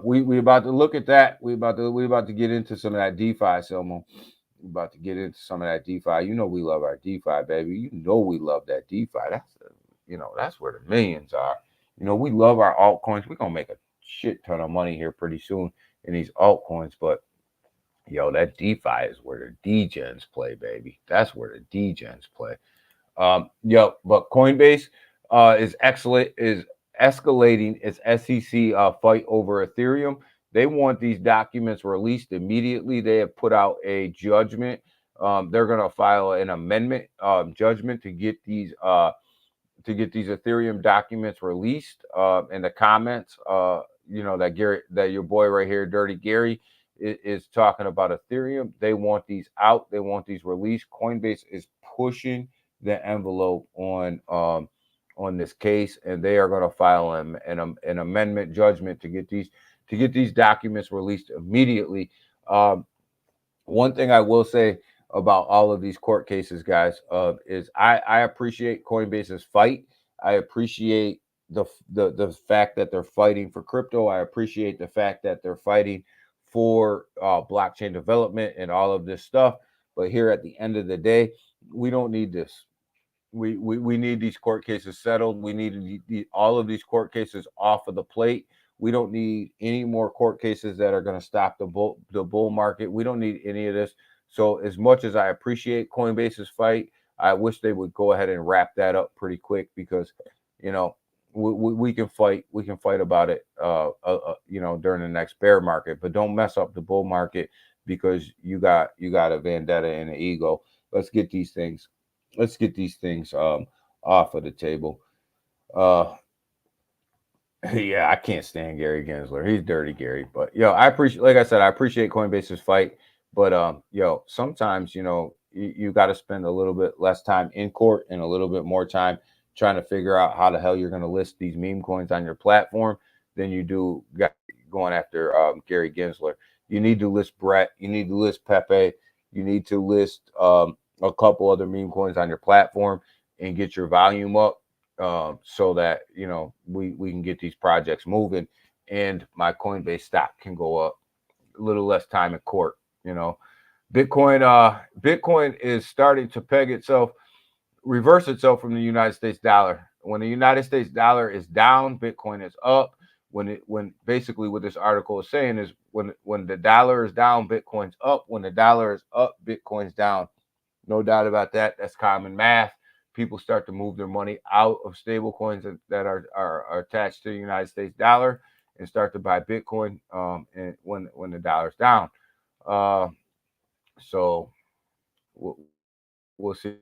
We about to look at that. We about to get into some of that DeFi, Selmo. We're about to get into some of that DeFi. You know we love our DeFi, baby. You know we love that DeFi. That's where the millions are. You know we love our altcoins. We're gonna make a shit ton of money here pretty soon in these altcoins, but yo, that DeFi is where the degens play, baby. That's where the degens play. But Coinbase is escalating its SEC fight over Ethereum. They want these documents released immediately. They have put out a judgment. They're going to file an amendment judgment to get these Ethereum documents released. In the comments, that your boy right here, Dirty Gary, is talking about Ethereum. They want these out. They want these released. Coinbase is pushing the envelope on this case, and they are going to file an amendment judgment to get these documents released immediately. One thing I will say about all of these court cases, guys, is I appreciate Coinbase's fight. I appreciate the fact that they're fighting for crypto. I appreciate the fact that they're fighting for blockchain development and all of this stuff. But here at the end of the day, we don't need this. We need these court cases settled. We need all of these court cases off of the plate. We don't need any more court cases that are going to stop the bull market. We don't need any of this. So as much as I appreciate Coinbase's fight, I wish they would go ahead and wrap that up pretty quick, because we can fight about it during the next bear market, but don't mess up the bull market because you got a vendetta and an ego. Let's get these things off of the table. Yeah, I can't stand Gary Gensler. He's dirty, Gary. But I appreciate, like I said, I appreciate Coinbase's fight. But sometimes you got to spend a little bit less time in court and a little bit more time trying to figure out how the hell you're going to list these meme coins on your platform than you do going after Gary Gensler. You need to list Brett. You need to list Pepe. You need to list a couple other meme coins on your platform and get your volume up, so that we can get these projects moving and my Coinbase stock can go up. A little less time in court. Bitcoin is starting to reverse itself from the United States dollar. When the United States dollar is down, Bitcoin is up. When basically what this article is saying is when the dollar is down, Bitcoin's up. When the dollar is up, Bitcoin's down. No doubt about that. That's common math. People start to move their money out of stable coins that are attached to the United States dollar and start to buy Bitcoin and when the dollar's down. So we'll see.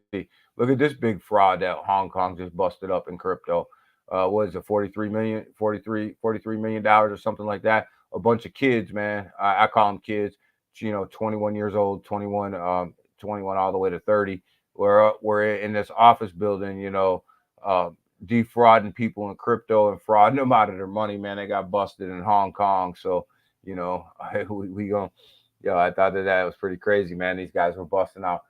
Look at this big fraud that Hong Kong just busted up in crypto. What is it, $43 million or something like that? A bunch of kids, man. I call them kids. 21 years old, 21 all the way to 30. We're in this office building, defrauding people in crypto and frauding them out of their money, man. They got busted in Hong Kong. So, I thought that was pretty crazy, man. These guys were busting out.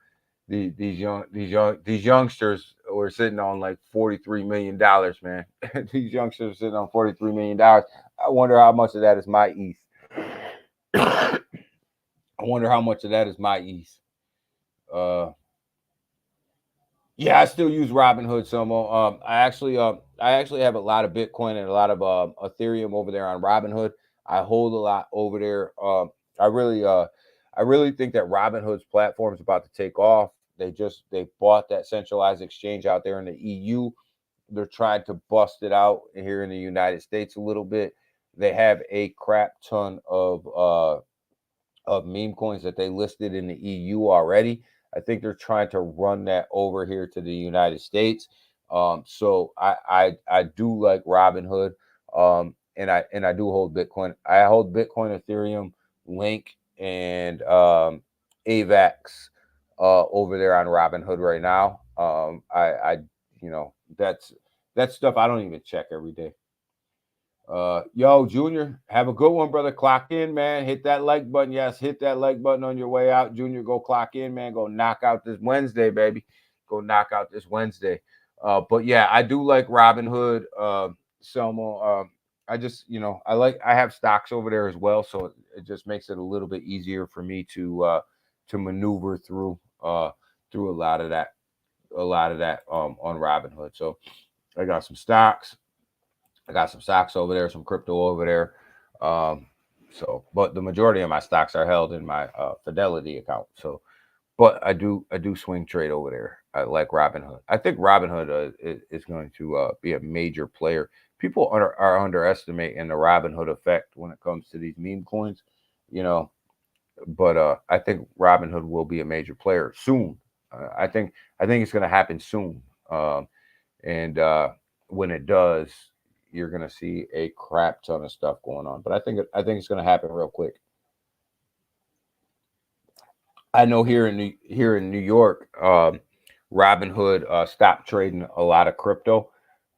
These youngsters were sitting on like $43 million, man. These youngsters are sitting on $43 million. I wonder how much of that is my ETH. Yeah, I still use Robinhood some more. I actually have a lot of Bitcoin and a lot of Ethereum over there on Robinhood. I hold a lot over there. I really think that Robinhood's platform is about to take off. They bought that centralized exchange out there in the EU. They're trying to bust it out here in the United States a little bit. They have a crap ton of meme coins that they listed in the EU already. I think they're trying to run that over here to the United States. So I do like Robinhood, and I do hold Bitcoin. I hold Bitcoin, Ethereum, Link, and AVAX over there on Robinhood right now. That's stuff I don't even check every day. Yo, Junior, have a good one, brother. Clock in, man. Hit that like button. Yes, hit that like button on your way out. Junior, go clock in, man. Go knock out this Wednesday, baby. Go knock out this Wednesday. But yeah, I do like Robinhood. Selmo, I have stocks over there as well, so it just makes it a little bit easier for me to maneuver through a lot of that on Robinhood. So I got some stocks. Over there, some crypto over there. But the majority of my stocks are held in my Fidelity account. So, but I do swing trade over there. I like Robinhood. I think Robinhood is going to be a major player. People are underestimating the Robinhood effect when it comes to these meme coins, But I think Robinhood will be a major player soon. I think it's going to happen soon. And when it does, you're going to see a crap ton of stuff going on. But I think it's going to happen real quick. I know here in New York, Robinhood stopped trading a lot of crypto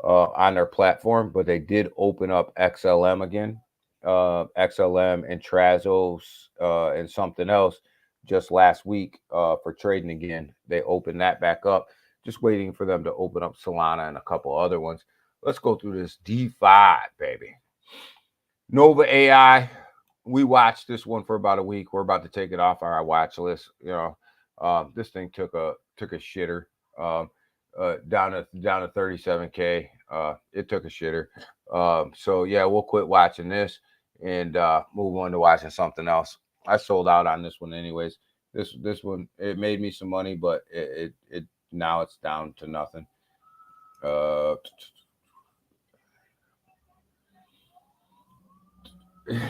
on their platform, but they did open up XLM again. XLM and Trazos and something else just last week for trading again. They opened that back up. Just waiting for them to open up Solana and a couple other ones. Let's go through this DeFi, baby. Nova AI. We watched this one for about a week. We're about to take it off our watch list. This thing took a shitter down to 37K. It took a shitter. So yeah, we'll quit watching this and move on to watching something else. I sold out on this one anyways. This one, it made me some money, but it now it's down to nothing.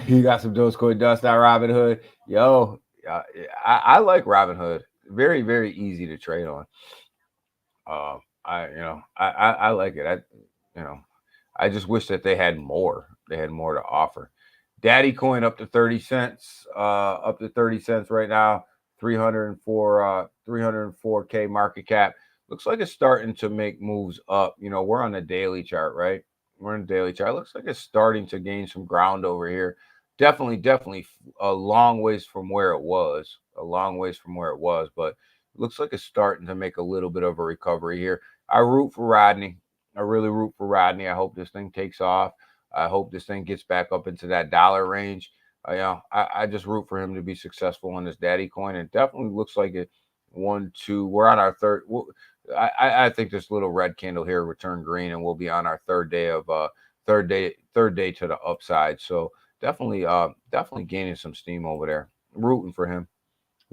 You got some Dogecoin dust on Robinhood. Yo, I like Robinhood. Very, very easy to trade on. I like it. I just wish that they had more. They had more to offer. Daddy Coin up to 30 cents. Up to 30 cents right now. 304K market cap. Looks like it's starting to make moves up. We're on the daily chart, right? We're in the daily chart. Looks like it's starting to gain some ground over here. Definitely a long ways from where it was. But it looks like it's starting to make a little bit of a recovery here. I root for Rodney. I really root for Rodney. I hope this thing takes off. I hope this thing gets back up into that dollar range. I just root for him to be successful on this Daddy Coin. It definitely looks like it. 1, 2. We're on our third. I think this little red candle here will turn green, and we'll be on our third day to the upside. So definitely gaining some steam over there. Rooting for him.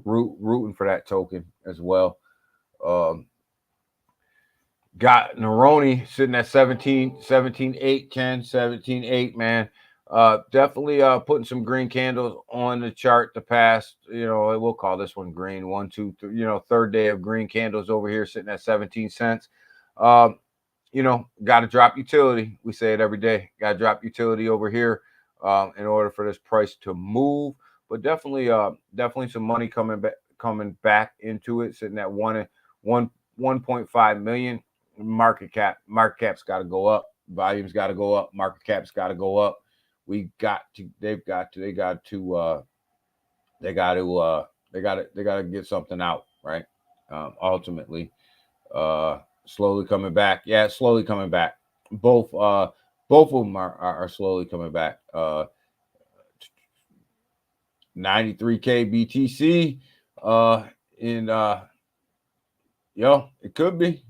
Rooting for that token as well. Got Neroni sitting at 17.8, Ken, 17.8, man. Definitely putting some green candles on the chart to pass. We'll call this one green. 1, 2, 3, third day of green candles over here sitting at 17 cents. Got to drop utility. We say it every day. Got to drop utility over here in order for this price to move. But definitely some money coming back into it, sitting at 1.5 million. Market cap's got to go up. Volume's got to go up. Market cap's got to go up. They got to get something out, right? Ultimately, slowly coming back. Yeah, slowly coming back. Both of them are slowly coming back. 93K BTC. It could be.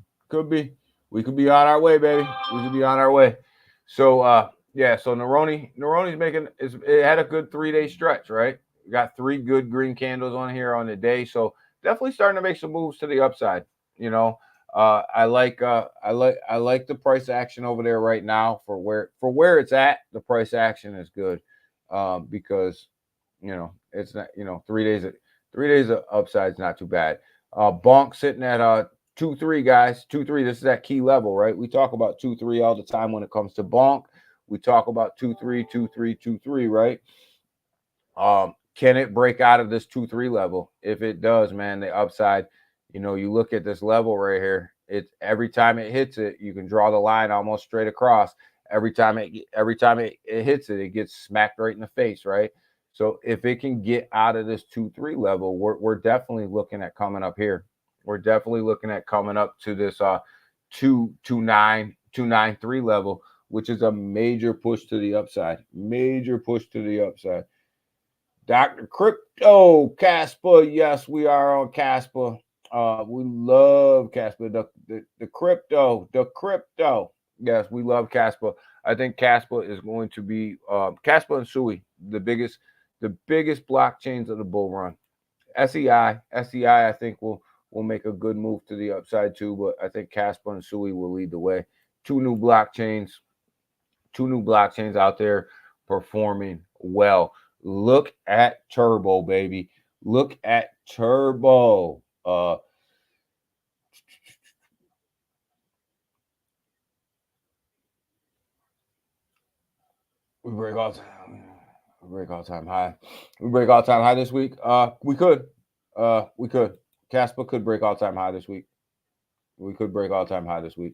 We could be on our way, baby. We could be on our way. So so Neroni's making it had a good 3-day stretch, right? We got 3 good green candles on here on the day. So definitely starting to make some moves to the upside. I like the price action over there right now for where it's at. The price action is good because it's not 3 days of upside is not too bad. Bonk sitting at 2-3, guys. 2-3. This is that key level, right? We talk about 2-3 all the time when it comes to bonk. We talk about 2-3, 2-3, 2-3, right? Can it break out of this 2-3 level? If it does, man, the upside. You look at this level right here. It's every time it hits it, you can draw the line almost straight across. Every time it hits it, it gets smacked right in the face, right? So if it can get out of this 2-3 level, we're definitely looking at coming up here. We're definitely looking at coming up to this 2.93 level, which is a major push to the upside. Dr. Crypto, Casper. Yes, we are on Casper. We love Casper. The crypto. Yes, we love Casper. I think Casper is going to be Casper and Sui, the biggest blockchains of the bull run. SEI, I think will make a good move to the upside too, but I think Casper and Sui will lead the way. Two new blockchains out there performing well. Look at Turbo, baby. Look at Turbo. We break all time high. We break all time high this week. We could. Casper could break all time high this week. We could break all time high this week.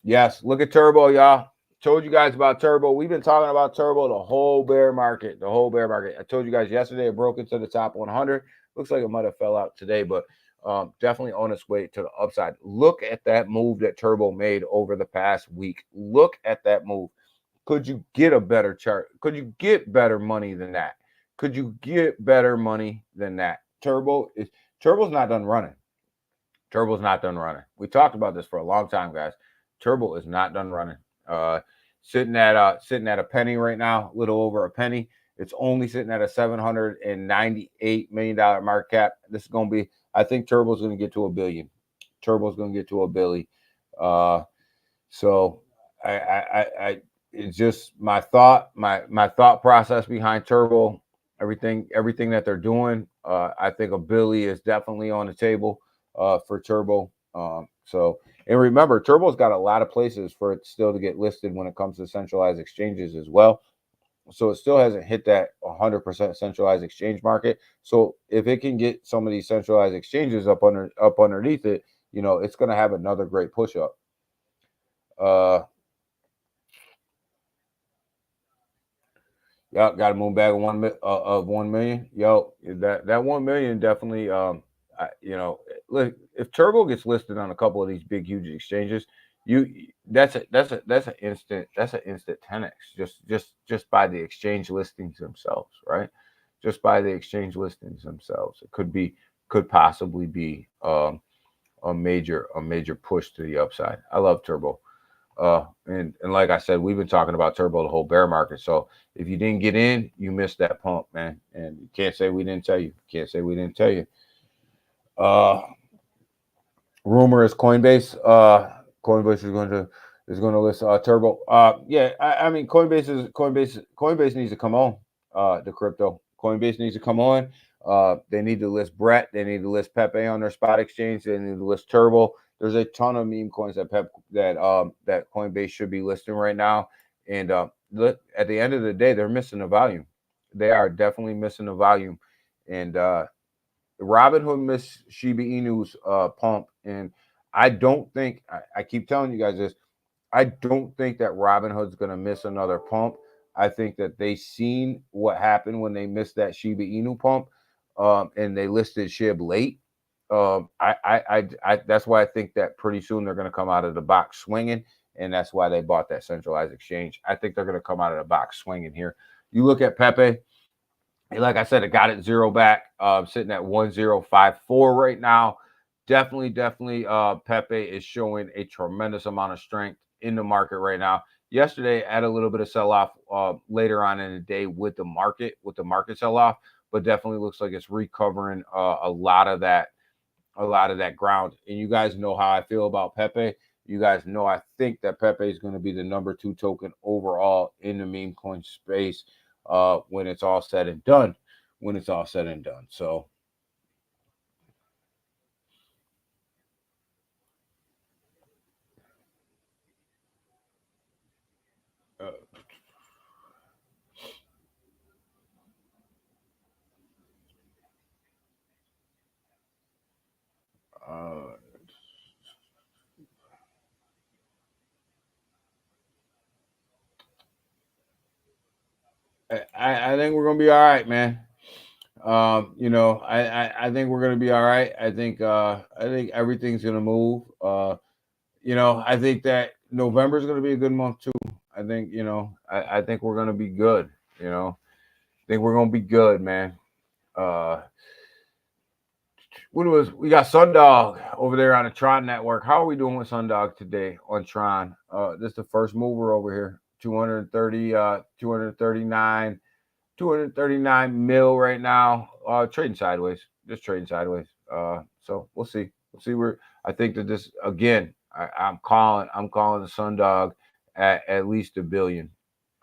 Yes, look at Turbo, y'all. told you guys about Turbo. We've been talking about Turbo the whole bear market. I told you guys yesterday it broke into the top 100. Looks like it might have fell out today, but definitely on its way to the upside. Look at that move that Turbo made over the past week. Look at that move. Could you get a better chart? Could you get better money than that? Could you get better money than that? Turbo's not done running. Turbo's not done running. We talked about this for a long time, guys. Turbo is not done running. Sitting at a penny right now, a little over a penny. It's only sitting at a $798 million market cap. This is going to be, I think Turbo's going to get to $1 billion. Turbo's going to get to $1 billion. So I it's just my thought process behind Turbo, everything that they're doing. I think $1 billion is definitely on the table for Turbo. And remember, Turbo's got a lot of places for it still to get listed when it comes to centralized exchanges as well. So it still hasn't hit that 100% centralized exchange market. So if it can get some of these centralized exchanges up underneath it, it's going to have another great push up. Got to move back of 1 million. That 1 million definitely. Look, if Turbo gets listed on a couple of these big, huge exchanges, that's an instant 10x just by the exchange listings themselves, right? Just by the exchange listings themselves, it could possibly be a major push to the upside. I love Turbo. And like I said, we've been talking about Turbo the whole bear market. So if you didn't get in, you missed that pump, man. And you can't say we didn't tell you. Rumor is Coinbase. Coinbase is going to list Turbo. I mean Coinbase needs to come on the crypto. Coinbase needs to come on. They need to list Brett. They need to list Pepe on their spot exchange. They need to list Turbo. There's a ton of meme coins that Coinbase should be listing right now. And at the end of the day, they're missing the volume. They are definitely missing the volume. And Robinhood missed Shiba Inu's pump. And I don't think, I keep telling you guys this, I don't think that Robinhood's going to miss another pump. I think that they seen what happened when they missed that Shiba Inu pump, and they listed SHIB late. That's why I think that pretty soon they're going to come out of the box swinging, and that's why they bought that centralized exchange. I think they're going to come out of the box swinging here. You look at Pepe, like I said, it got it zero back, sitting at 1054 right now. Definitely, Pepe is showing a tremendous amount of strength in the market right now. Yesterday, had a little bit of sell-off later on in the day with the market sell-off, but definitely looks like it's recovering a lot of that ground. And you guys know how I feel about Pepe. You guys know I think that Pepe is going to be the number 2 token overall in the meme coin space when it's all said and done. So I think we're gonna be all right, man. I think we're gonna be all right. I think everything's gonna move. I think that November is gonna be a good month too. I think I think we're gonna be good. I think we're gonna be good, man. We got Sundog over there on the Tron network. How are we doing with Sundog today on Tron? This is the first mover over here. 239 mil right now. Trading sideways. Just trading sideways. So we'll see. Where I think that this again. I'm calling the Sundog at least $1 billion.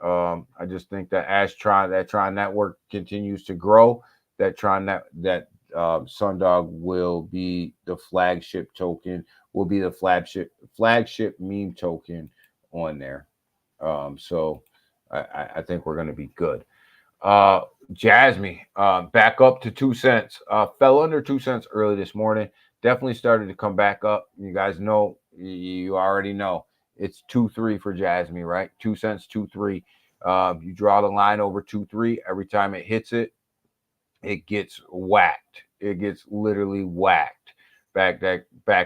I just think that as that Tron network continues to grow, that Sundog will be the flagship token, will be the flagship meme token on there. So I think we're going to be good. Jasmy back up to 2 cents. Fell under 2 cents early this morning. Definitely started to come back up. You guys know, you already know. it's 2.3 for Jasmine, right? 2 cents, 2.3. You draw the line over 2.3. Every time it hits it, it gets whacked. It gets literally whacked back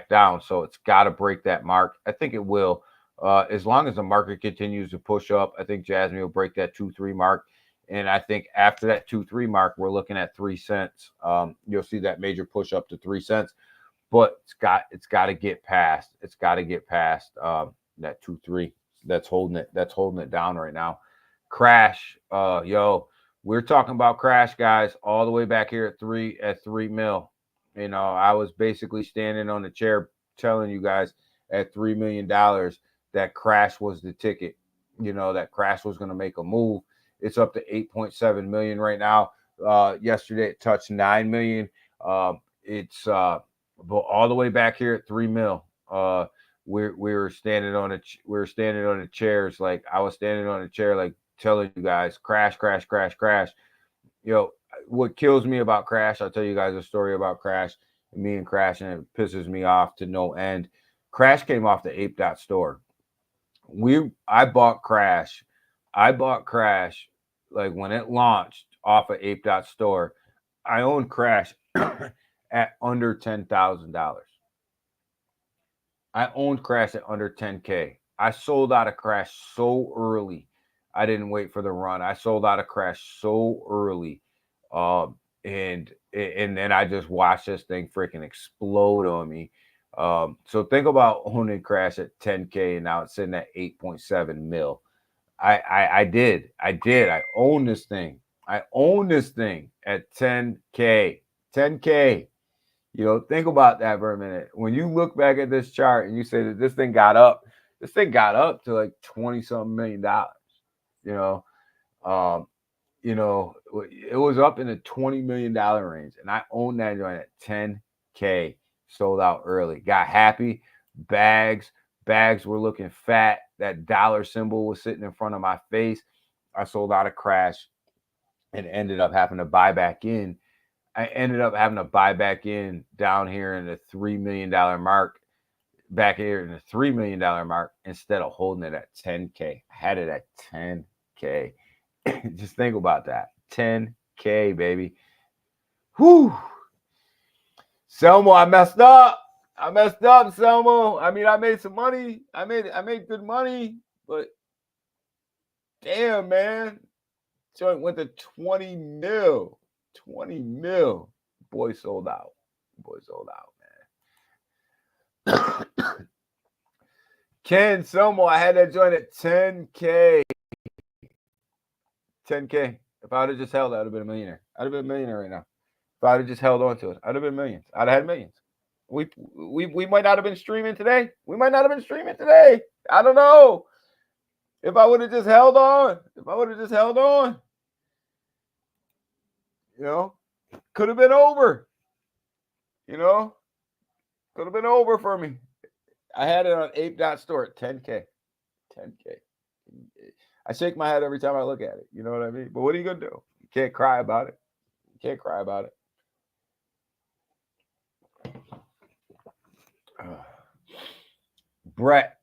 down. So it's got to break that mark. I think it will. As long as the market continues to push up, I think Jasmine will break that 2.3 mark. And I think after that 2.3 mark, we're looking at 3 cents. You'll see that major push up to 3 cents, but it's got to get past. It's got to get past that 2.3. That's holding it down right now. Crash, we're talking about Crash, guys, all the way back here at 3 mil. You know, I was basically standing on the chair telling you guys at $3 million that Crash was the ticket. You know, that Crash was going to make a move. It's up to 8.7 million right now. Yesterday it touched 9 million. It's all the way back here at 3 mil. We were standing on the chairs, like I was standing on a chair, like telling you guys, crash. You know, what kills me about Crash, I'll tell you guys a story about Crash, me and Crash, and it pisses me off to no end. Crash came off the Ape Dot store. I bought Crash like when it launched off of Ape Dot store. I owned Crash at under $10,000. I owned Crash at under 10K. I sold out of Crash so early. I didn't wait for the run. I sold out of Crash so early. And then I just watched this thing freaking explode on me. So think about owning Crash at 10K and now it's sitting at 8.7 mil. I did. I own this thing. I own this thing at 10K. 10K. You know, think about that for a minute. When you look back at this chart and you say that this thing got up to like 20-something million dollars. You know, it was up in the $20 million range, and I owned that joint at 10K. Sold out early. Got happy. Bags were looking fat. That dollar symbol was sitting in front of my face. I sold out of Crash and ended up having to buy back in. I ended up having to buy back in down here in the $3 million mark, back here in the $3 million mark, instead of holding it at 10K. I had it at 10K. Just think about that. 10K, baby. Whew. Selmo, I messed up, Selmo. I mean, I made some money. I made good money, but damn, man. Joint went to 20 mil. 20 mil. Boy sold out, man. Ken Selmo, I had that joint at 10K. 10K. If I would have just held, I would have been a millionaire. I'd have been a millionaire right now. If I would have just held on to it, I'd have been millions. I'd have had millions. We might not have been streaming today. I don't know. If I would have just held on. You know, could have been over. You know, could have been over for me. I had it on Ape Dot store at 10K. 10K. I shake my head every time I look at it. You know what I mean? But what are you going to do? You can't cry about it. Brett,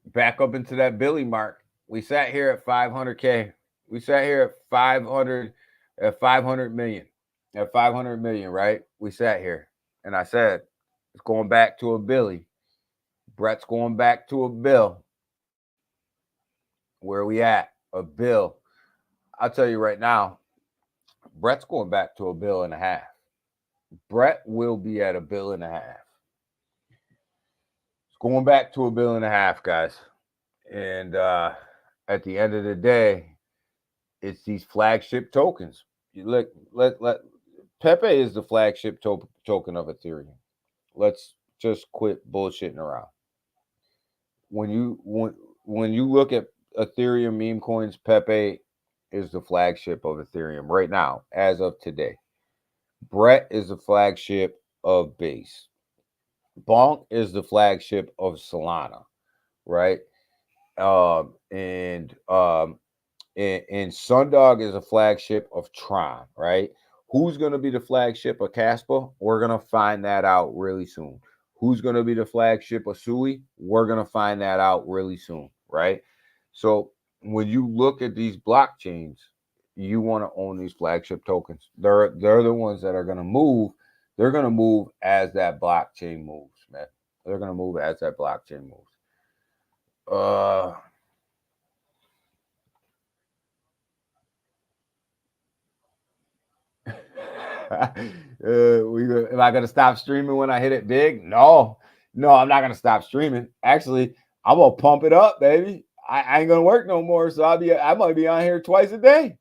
back up into that Billy mark. We sat here at 500K. We sat here at 500 million. At 500 million, right? We sat here. And I said, it's going back to a Billy. Brett's going back to a bill. Where are we at? A bill. I'll tell you right now, Brett's going back to $1.5 billion. Brett will be at $1.5 billion. It's going back to $1.5 billion, guys. And at the end of the day, it's these flagship tokens. Let Pepe is the flagship token of Ethereum. Let's just quit bullshitting around. When you look at Ethereum meme coins, Pepe is the flagship of Ethereum right now, as of today. Brett is the flagship of Base. Bonk is the flagship of Solana, right? And Sundog is a flagship of Tron, right? Who's going to be the flagship of Casper? We're going to find that out really soon. Who's going to be the flagship of SUI? We're going to find that out really soon, right? So when you look at these blockchains, you want to own these flagship tokens. They're the ones that are going to move. They're going to move as that blockchain moves, man. They're going to move as that blockchain moves. Am I gonna stop streaming when I hit it big? No, I'm not gonna stop streaming. Actually, I'm gonna pump it up, baby. I ain't gonna work no more, so I might be on here twice a day.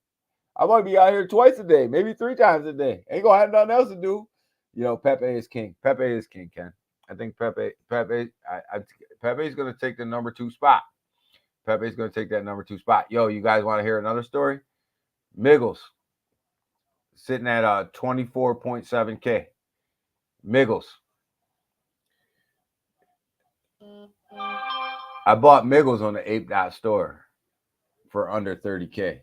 I might be out here twice a day, maybe 3 times a day. Ain't gonna have nothing else to do. Pepe is king. Pepe is king, Ken. I think Pepe is gonna take the number 2 spot. Pepe's gonna take that number 2 spot. Yo, you guys want to hear another story? Miggles sitting at 24.7K. Miggles. I bought Miggles on the Ape Dot store for under 30K.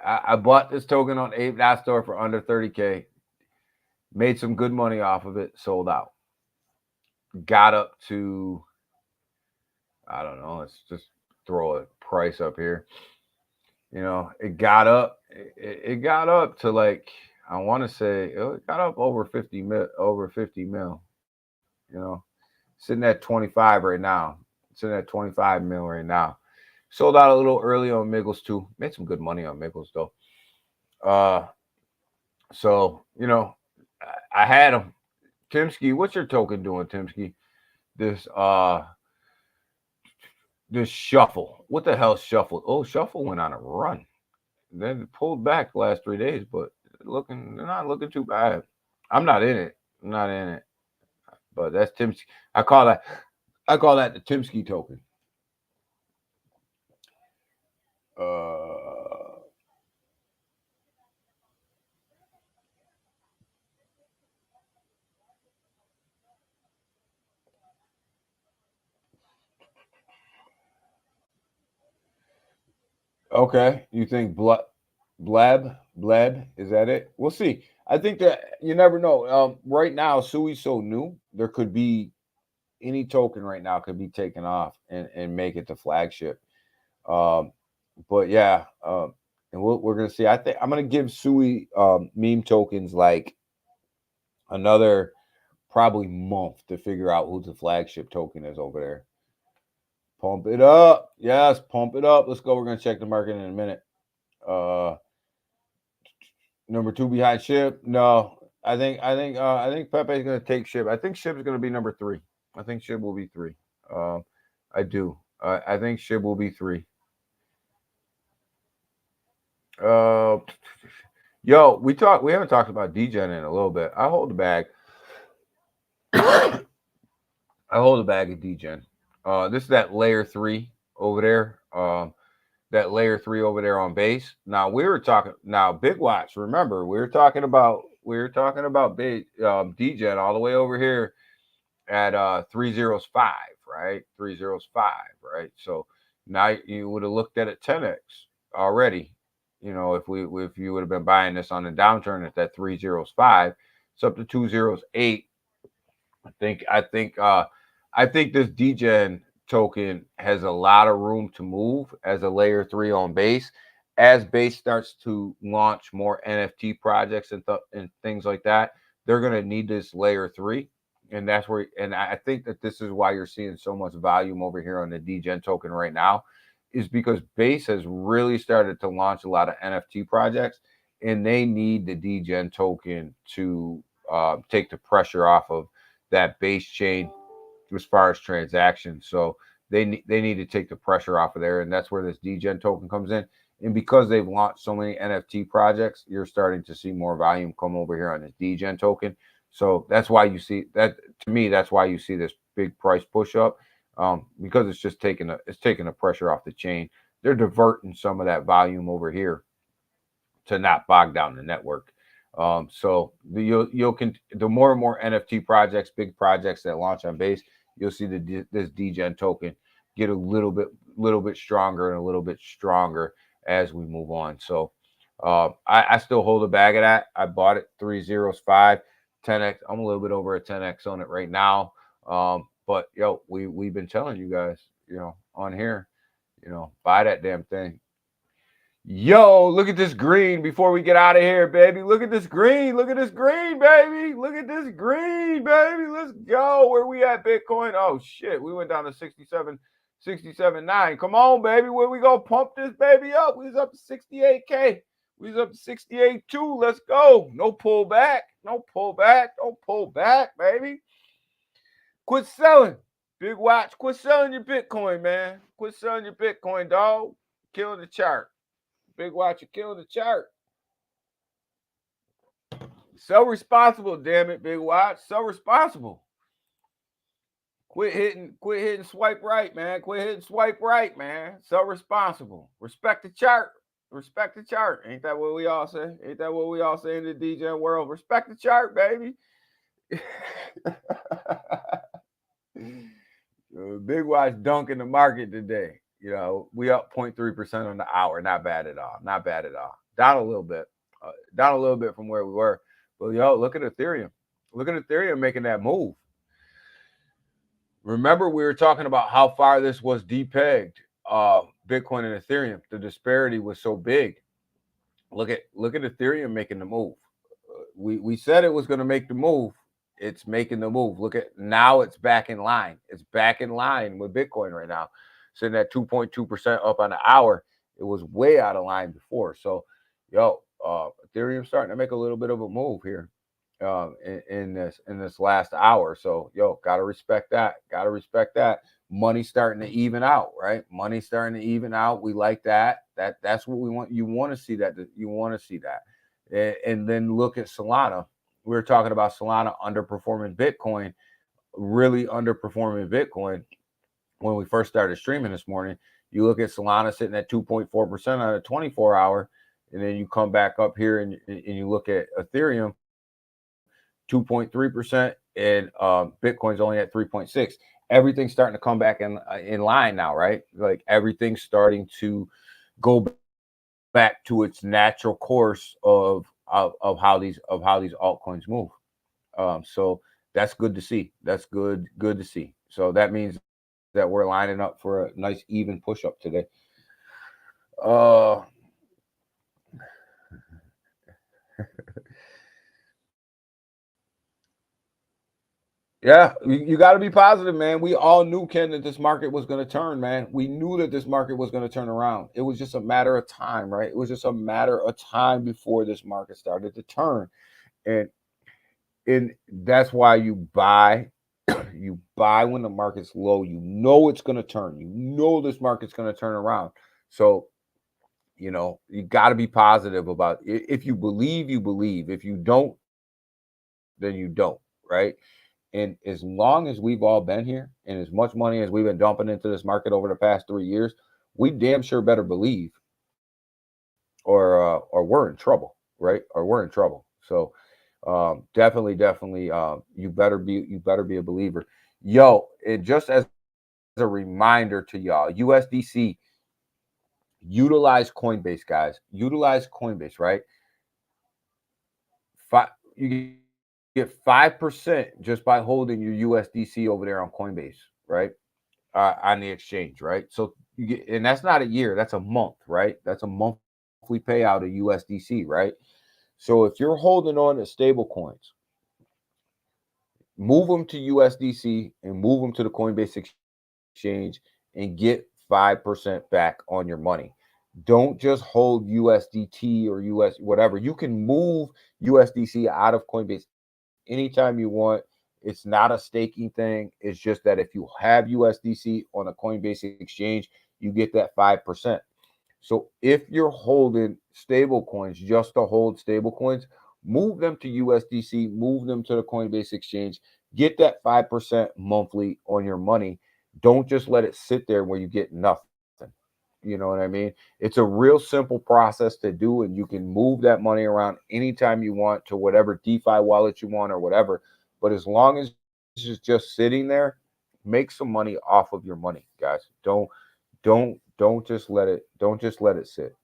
I bought this token on Ape Dot store for under 30K. Made some good money off of it. Sold out. Got up to, I don't know, let's just throw a price up here. It got up. It got up to like, I want to say it got up over 50 mil. Sitting at 25 right now. Sitting at 25 mil right now. Sold out a little early on Miggles too. Made some good money on Miggles though. So I had them. Timsky, what's your token doing, Timsky? This Shuffle. What the hell Shuffle? Oh, Shuffle went on a run. Then it pulled back the last 3 days, but they're not looking too bad. I'm not in it. But that's Timsky. I call that the Timsky token. Okay, you think Blab, is that it? We'll see. I think that you never know. Right now, Sui's so new. There could be any token right now could be taken off and make it the flagship. But yeah, and we're gonna see. I think I'm gonna give Sui meme tokens like another probably month to figure out who the flagship token is over there. Pump it up. Yes, pump it up. Let's go. We're gonna check the market in a minute. Number 2 behind Shib. No, I think Pepe is gonna take Shib. I think Shib is gonna be number 3. I think Shib will be 3. I do. I think Shib will be 3. Yo, we haven't talked about DGen in a little bit. I hold the bag. I hold the bag of DGen. This is that layer 3 over there. That layer 3 over there on base. Now we were talking. Now Big Watch. Remember, we were talking about DGen all the way over here at 305, right? 305, right? So now you would have looked at it 10x already. If you would have been buying this on the downturn at that 305, it's up to 208. I think this DGen token has a lot of room to move as a layer 3 on base. As base starts to launch more NFT projects and things like that, they're going to need this layer 3. And that's where, and I think that this is why you're seeing so much volume over here on the DGen token right now, is because base has really started to launch a lot of NFT projects, and they need the DGen token to take the pressure off of that base chain as far as transactions. So they need to take the pressure off of there, and that's where this DGen token comes in. And because they've launched so many NFT projects, you're starting to see more volume come over here on this DGen token. So that's why you see that. To me, that's why you see this big price push up, because it's just taking the pressure off the chain. They're diverting some of that volume over here to not bog down the network. So the more and more NFT projects, big projects that launch on base, you'll see this DGen token get a little bit stronger and a little bit stronger as we move on. So I still hold a bag of that. I bought it 3 zeros 5 10x. I'm a little bit over a 10x on it right now. But yo, we've been telling you guys, on here, buy that damn thing. Yo, look at this green before we get out of here, baby. Look at this green. Look at this green, baby. Look at this green, baby. Let's go. Where we at, Bitcoin? Oh, shit. We went down to 67.9. Come on, baby. Where we go? Pump this baby up. We was up to 68K. We was up to 68.2. Let's go. No pullback. No pullback. Don't pull back, baby. Quit selling. Big watch. Quit selling your Bitcoin, man. Quit selling your Bitcoin, dog. Killing the chart. Big watch, you killing the chart. So responsible, damn it, Big watch. So responsible. Quit hitting swipe right, man. Quit hitting swipe right, man. So responsible. Respect the chart. Respect the chart. Ain't that what we all say? Ain't that what we all say in the DJ world? Respect the chart, baby. Big watch dunking the market today. We up 0.3% on the hour. Not bad at all. Not bad at all. Down a little bit. Down a little bit from where we were. But, look at Ethereum. Look at Ethereum making that move. Remember, we were talking about how far this was depegged, Bitcoin and Ethereum. The disparity was so big. Look at Ethereum making the move. We said it was going to make the move. It's making the move. Look at now. It's back in line. It's back in line with Bitcoin right now. Sitting at 2.2% up on the hour. It was way out of line before. So, Ethereum starting to make a little bit of a move here in this last hour. So, gotta respect that. Gotta respect that. Money starting to even out, right? Money starting to even out. We like that. That's what we want. You want to see that. You want to see that. And then look at Solana. We were talking about Solana underperforming Bitcoin, really underperforming Bitcoin. When we first started streaming this morning, you look at Solana sitting at 2.4% on a 24-hour, and then you come back up here and you look at Ethereum, 2.3%, and Bitcoin's only at 3.6. Everything's starting to come back in line now, right? Like everything's starting to go back to its natural course of how these altcoins move. So that's good to see. That's good to see. So that means that we're lining up for a nice even push up today. Yeah, you got to be positive, man. We all knew, Ken, that this market was going to turn, man. We knew that this market was going to turn around. It was just a matter of time, right? It was just a matter of time before this market started to turn. And that's why you buy. You buy when the market's low. You know it's going to turn. You know this market's going to turn around. So, you got to be positive about it. If you believe, you believe. If you don't, then you don't, right? And as long as we've all been here and as much money as we've been dumping into this market over the past 3 years, we damn sure better believe or we're in trouble, right? Or we're in trouble. So definitely, you better be a believer. It just as a reminder to y'all, USDC, utilize Coinbase, guys. Utilize Coinbase, right? You get 5% just by holding your USDC over there on Coinbase, right? On the exchange, right? So you get, and that's not a year, that's a month, right? That's a monthly payout of USDC, right? So if you're holding on to stable coins, move them to USDC and move them to the Coinbase exchange and get 5% back on your money. Don't just hold USDT or US whatever. You can move USDC out of Coinbase anytime you want. It's not a staking thing. It's just that if you have USDC on a Coinbase exchange, you get that 5%. So if you're holding stable coins, just to hold stable coins, move them to USDC, move them to the Coinbase exchange, get that 5% monthly on your money. Don't just let it sit there where you get nothing. You know what I mean? It's a real simple process to do, and you can move that money around anytime you want to whatever DeFi wallet you want or whatever. But as long as it's just sitting there, make some money off of your money, guys. Don't just let it sit.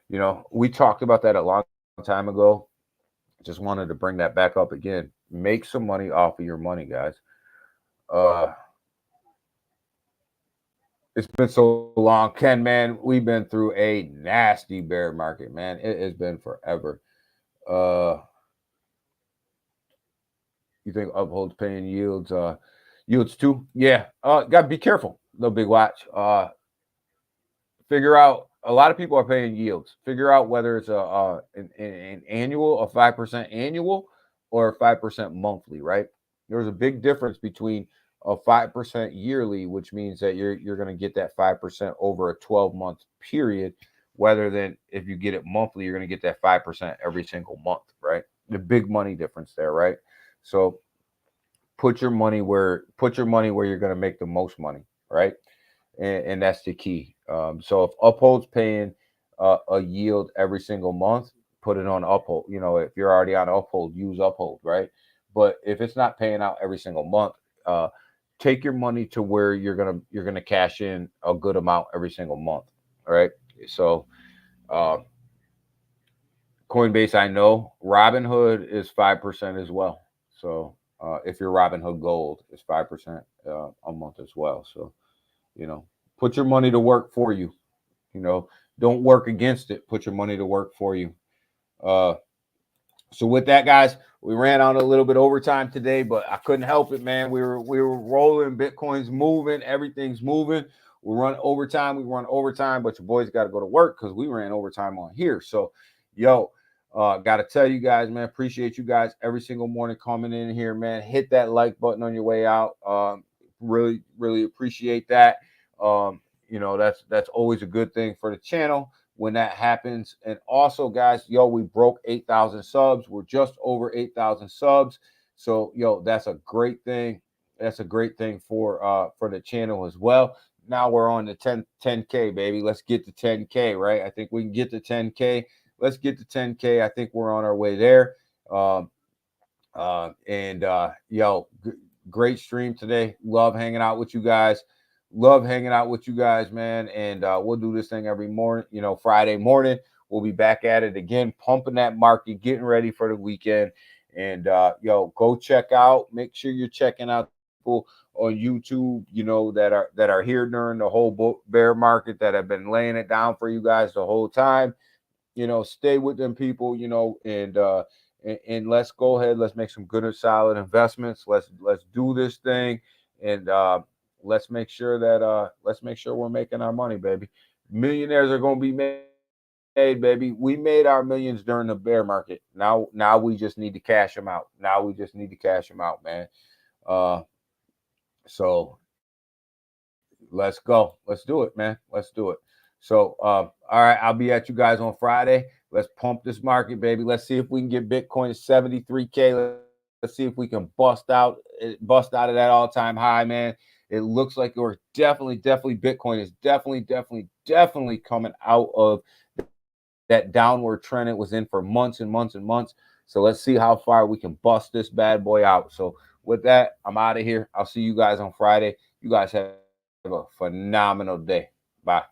You know, we talked about that a long time ago. Just wanted to bring that back up again. Make some money off of your money, guys. Uh, it's been so long, Ken. Man, we've been through a nasty bear market, man. It has been forever. Uh, you think Uphold's paying yields? Yields too? Yeah. Gotta be careful. No big watch. Figure out. A lot of people are paying yields. Figure out whether it's an annual, a 5% annual, or a 5% monthly. Right? There's a big difference between a 5% yearly, which means that you're going to get that 5% over a 12-month period, rather than if you get it monthly, you're going to get that 5% every single month. Right? The big money difference there. Right? So put your money where you're going to make the most money. Right? And that's the key. So if Uphold's paying a yield every single month, put it on Uphold. You know, if you're already on Uphold, use Uphold, right? But if it's not paying out every single month, take your money to where you're gonna cash in a good amount every single month, all right? So Coinbase, I know. Robinhood is 5% as well. So if you're Robinhood Gold, it's 5% a month as well. So you know, put your money to work for you. You know, don't work against it. Put your money to work for you. So with that, guys, we ran on a little bit overtime today, but I couldn't help it, man. We were rolling. Bitcoin's moving. Everything's moving. We run overtime. But your boys got to go to work because we ran overtime on here. So, got to tell you guys, man, appreciate you guys every single morning coming in here, man. Hit that like button on your way out. Really, really appreciate that. You know, that's always a good thing for the channel when that happens. And also, guys, we broke 8,000 subs. We're just over 8,000 subs. So, that's a great thing. That's a great thing for the channel as well. Now we're on the 10K, baby. Let's get to 10K, right? I think we can get to 10K. Let's get to 10K. I think we're on our way there. Great stream today. Love hanging out with you guys. Man. And we'll do this thing every morning. Friday morning, we'll be back at it again, pumping that market, getting ready for the weekend. And go check out. Make sure you're checking out people on YouTube, that are here during the whole bear market, that have been laying it down for you guys the whole time. Stay with them people, and let's go ahead. Let's make some good and solid investments. Let's do this thing, and let's make sure we're making our money, baby. Millionaires are going to be made, baby. We made our millions during the bear market. Now we just need to cash them out. Man. So let's go. Let's do it, man. Let's do it. So, all right, I'll be at you guys on Friday. Let's pump this market, baby. Let's see if we can get Bitcoin to 73K. Let's see if we can bust out of that all-time high, man. It looks like we're definitely Bitcoin is definitely coming out of that downward trend it was in for months and months and months. So let's see how far we can bust this bad boy out. So with that, I'm out of here. I'll see you guys on Friday. You guys have a phenomenal day. Bye.